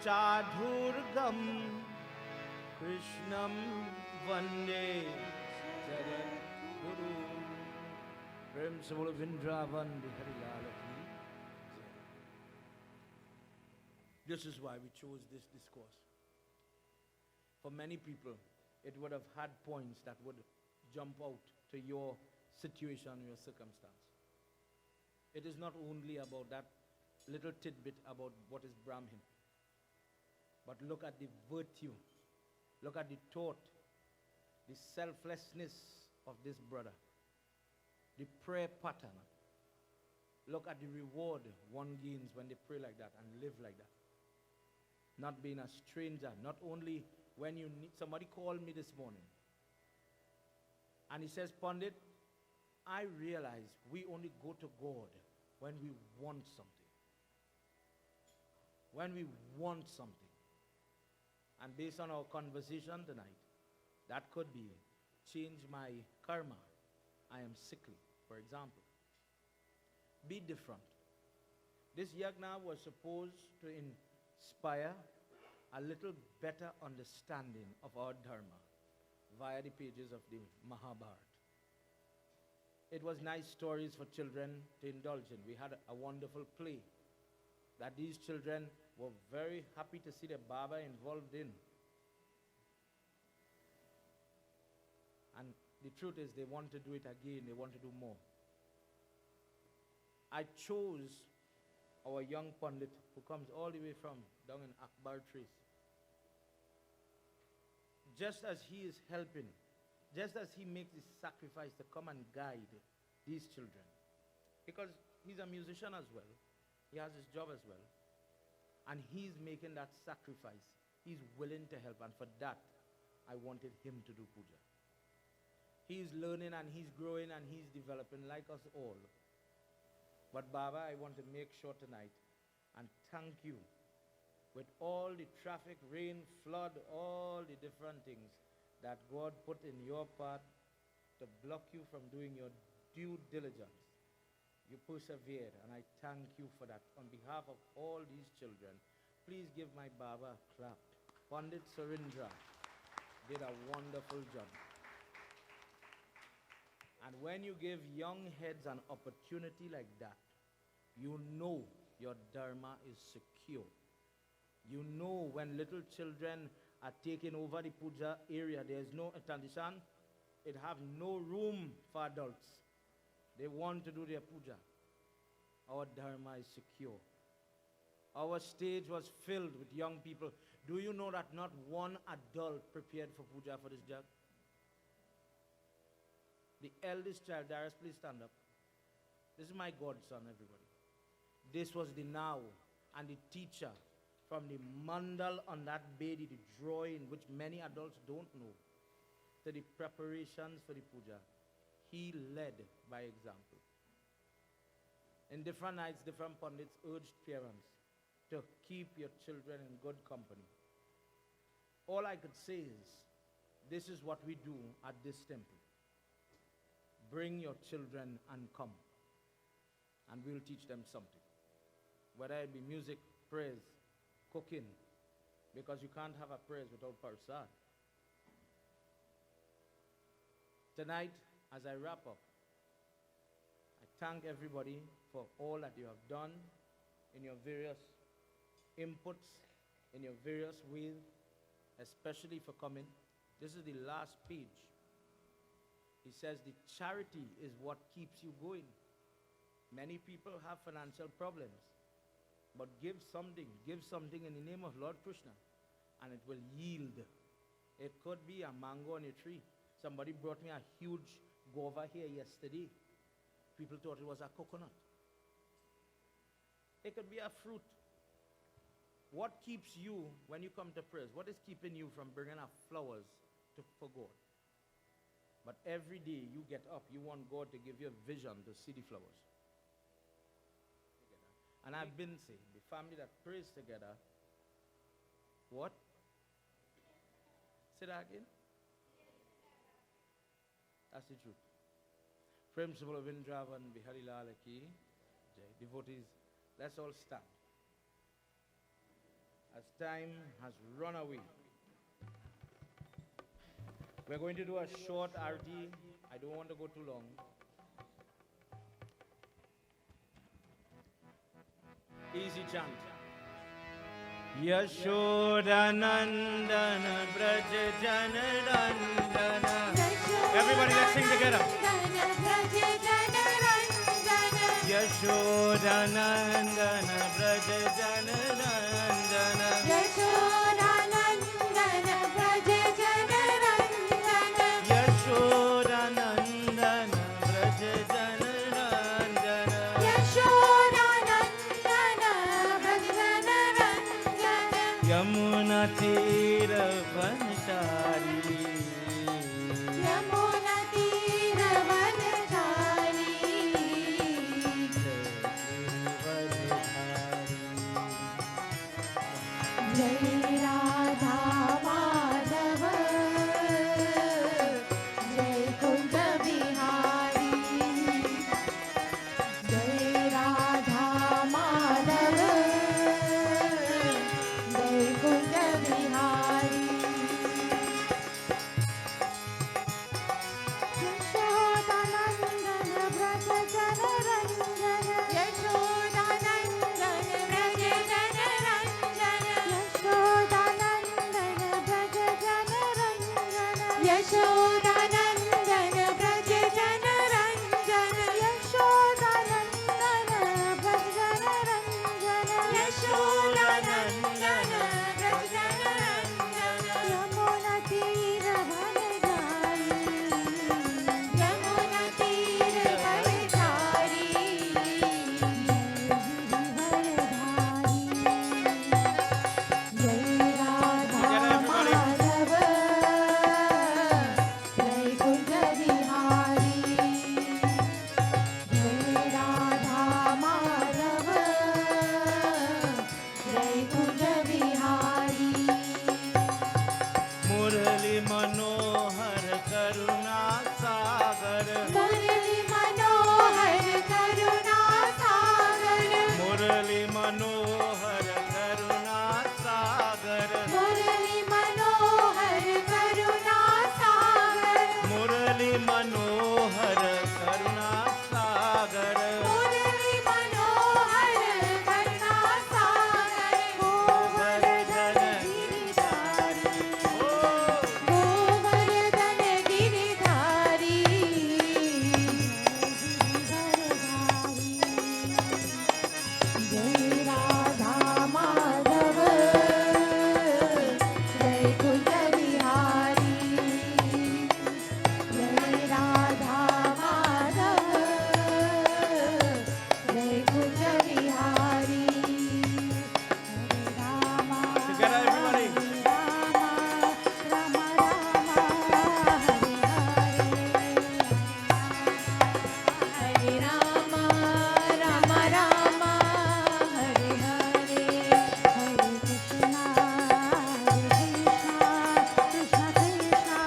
Chadhurgam Krishnam Vande Jagat Guru. Prem se bolo Vrindavan Bihari Lal ki. This is why we chose this discourse. For many people, it would have had points that would jump out to your situation, your circumstance. It is not only about that little tidbit about what is Brahmin, but look at the virtue, look at the thought, the selflessness of this brother, the prayer pattern. Look at the reward one gains when they pray like that and live like that. Not being a stranger, not only when you need. Somebody called me this morning and he says, Pandit, I realize we only go to God when we want something. When we want something. And based on our conversation tonight, that could be change my karma. I am sickly, for example. Be different. This yagna was supposed to inspire a little better understanding of our dharma via the pages of the Mahabharat. It was nice stories for children to indulge in. We had a wonderful play that these children were very happy to see the Baba involved in. And the truth is they want to do it again, they want to do more. I chose our young Pandit who comes all the way from down in Akbar Trace. Just as he is helping, just as he makes this sacrifice to come and guide these children, because he's a musician as well, he has his job as well, and he's making that sacrifice. He's willing to help, and for that, I wanted him to do puja. He's learning and he's growing and he's developing like us all. But Baba, I want to make sure tonight and thank you with all the traffic, rain, flood, all the different things that God put in your path to block you from doing your due diligence. You persevered, and I thank you for that. On behalf of all these children, please give my Baba a clap. Pandit Surindra did a wonderful job. And when you give young heads an opportunity like that, you know your dharma is secure. You know when little children are taking over the puja area, there is no tradition. It have no room for adults. They want to do their puja. Our dharma is secure. Our stage was filled with young people. Do you know that not one adult prepared for puja for this jug? The eldest child, Darius, please stand up. This is my godson, everybody. This was the now and the teacher from the mandal on that bedi, the drawing, which many adults don't know, to the preparations for the puja. He led by example. In different nights, different pundits urged parents to keep your children in good company. All I could say is, this is what we do at this temple. Bring your children and come, and we'll teach them something. Whether it be music, prayers, cooking, because you can't have a prayers without parsad. Tonight, as I wrap up, I thank everybody for all that you have done in your various inputs, in your various ways, especially for coming. This is the last page. He says the charity is what keeps you going. Many people have financial problems, but give something in the name of Lord Krishna, and it will yield. It could be a mango on a tree. Somebody brought me a huge guava here yesterday. People thought it was a coconut. It could be a fruit. What keeps you when you come to prayers? What is keeping you from bringing up flowers for God? But every day you get up, you want God to give you a vision to see the flowers. And I've been saying, the family that prays together, what? Say that again? That's the truth. Principal of Indravan Bihari Lal Ki Jai. Devotees, let's all stand. As time has run away, we're going to do a short arti. I don't want to go too long. Easy chant. Yashodanandana Braj Janarandana. Everybody, let's sing together. Yashodanandana Braj Janarandana. Yashodanandana Braj Janarandana. Yashodanandana Braj Janarandana. Yashodanandana Braj Janarandana. Yamuna Tira Vanchari. Yamuna Tira Vanchari. Jai Radha Madhava, Jai Kunja Bihari. Jai Radha Madhava, Jai Kunja Bihari. Yashodanandana Braja Janaranjana. Yashodanandana Braja Janaranjana. Yashodanandana Braja Janaranjana. Yashodanandana Braja Janaranjana. Yashodanandana Braja Janaranjana. Yashodanandana Braja Janaranjana. Yamuna Tira Vanchari. Yamuna Tira Vanchari. Jai Radha Madhava, Jai Kunja Bihari. Jai Radha Madhava, Jai Kunja Bihari. Murali Manohar Karuna Sagar. Murali Manohar Karuna Sagar. Murali Manohar Karuna Sagar. Murali Manohar Karuna Sagar. Murali Manohar Karuna Sagar. Murali Manohar Karuna Sagar. Govardhan Giridhari. Govardhan Giridhari. Jai Radha Madhava, Jai Kunja Bihari. Jai Radha Madhava, Jai Kunja Bihari. Hare Rama, Together, everybody. Rama, Rama Rama, Hare Hare. Hare Rama, Rama Rama, Hare Hare. Hare Krishna, Hare Krishna, Krishna Krishna,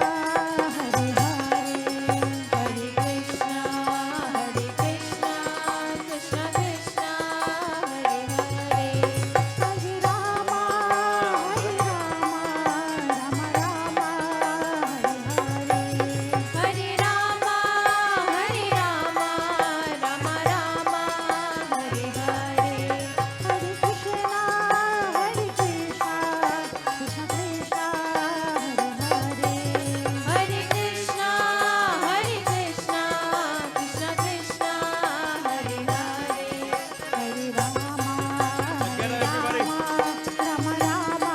Hare Hare. Hare Krishna, Hare Krishna, Krishna Krishna, Hare Hare. Hare Rama, Hare Rama, Rama Rama, Hare Hare. Hare Rama, Hare Rama, Rama Rama, Hare Hare. Hare Krishna, Hare Krishna, Krishna Krishna, Hare Hare. Hare Krishna, Hare Krishna, Krishna Krishna, Hare Hare. Hare Rama, Together, everybody. Rama Rama,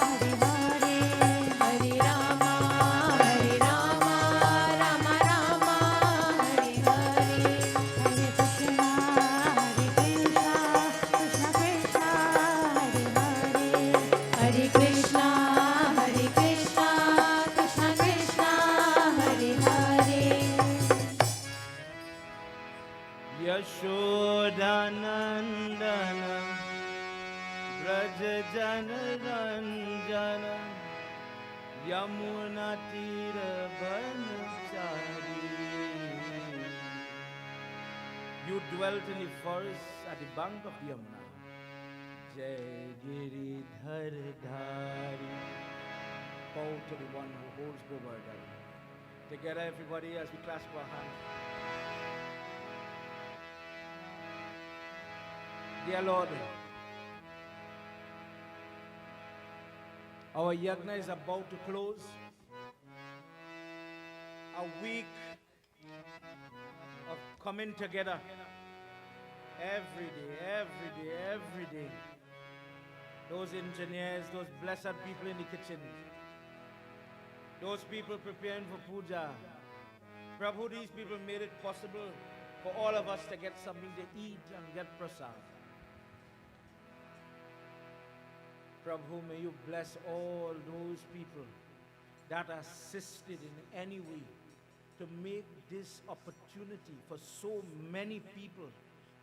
Hare Hare. Hare Rama, Hare Rama, Rama Rama, Hare Hare. Hare Krishna, Hare Krishna, Krishna Krishna, Hare Hare. Hare Krishna, Hare Krishna, Krishna Krishna, Hare Hare. Yashodanandana Braj Janaranjana. Yamuna Tira Vanchari. You dwelt in the forest at the bank of Yamuna. Jai Giridhar Dhari. Bow to the one who holds Govardhan. Together, everybody, as we clasp our hands. Dear Lord, Our Yagna is about to close. A week of coming together every day, every day, every day. Those engineers, those blessed people in the kitchen, those people preparing for puja. Prabhu, these people made it possible for all of us to get something to eat and get prasad. Prabhu, may you bless all those people that assisted in any way to make this opportunity for so many people,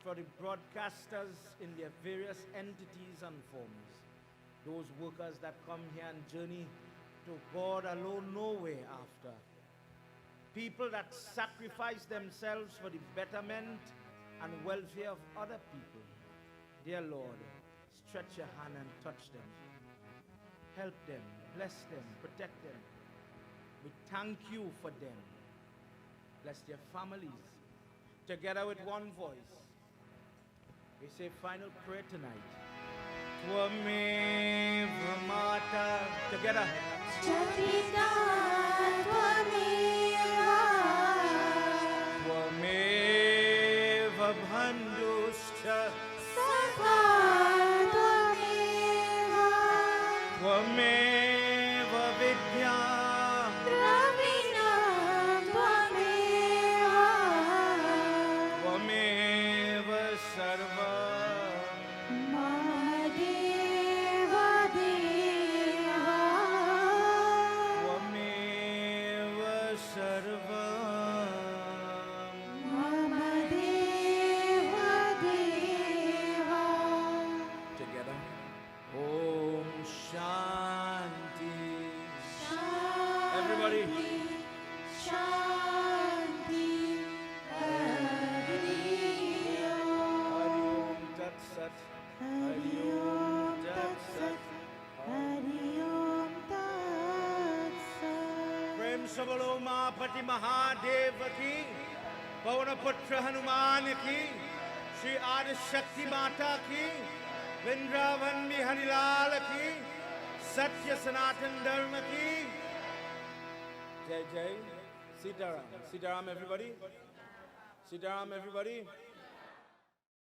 for the broadcasters in their various entities and forms, those workers that come here and journey to God alone nowhere after, people that sacrifice themselves for the betterment and welfare of other people. Dear Lord, stretch your hand and touch them. Help them, bless them, protect them. We thank you for them. Bless their families. Together with one voice, we say final prayer tonight. Tvameva Mata. Together. Chatita Tvameva. Tvameva Bandhuscha. Sakha Tvameva. Tvameva Vidya. Dravina Tvameva. Tvameva Sarva. Mahadeva Deva. Tvameva Sarva. Mahadeva Deva. Together. Om Shanti. Everybody. Shanti. Hari Om. Hari Om Tat Sat. Hari Om Tat Sat. Hari Om Tat Sat. Prem Sabalo Mahapati Mahadev ki, Pavana Putra Hanuman ki, Shri Adi Shakti Mata ki, Vrindavan Bihari Lal ki, Satya Sanatan Dharma ki. Jai Jai. Sitaram. Sitaram everybody. Sitaram everybody.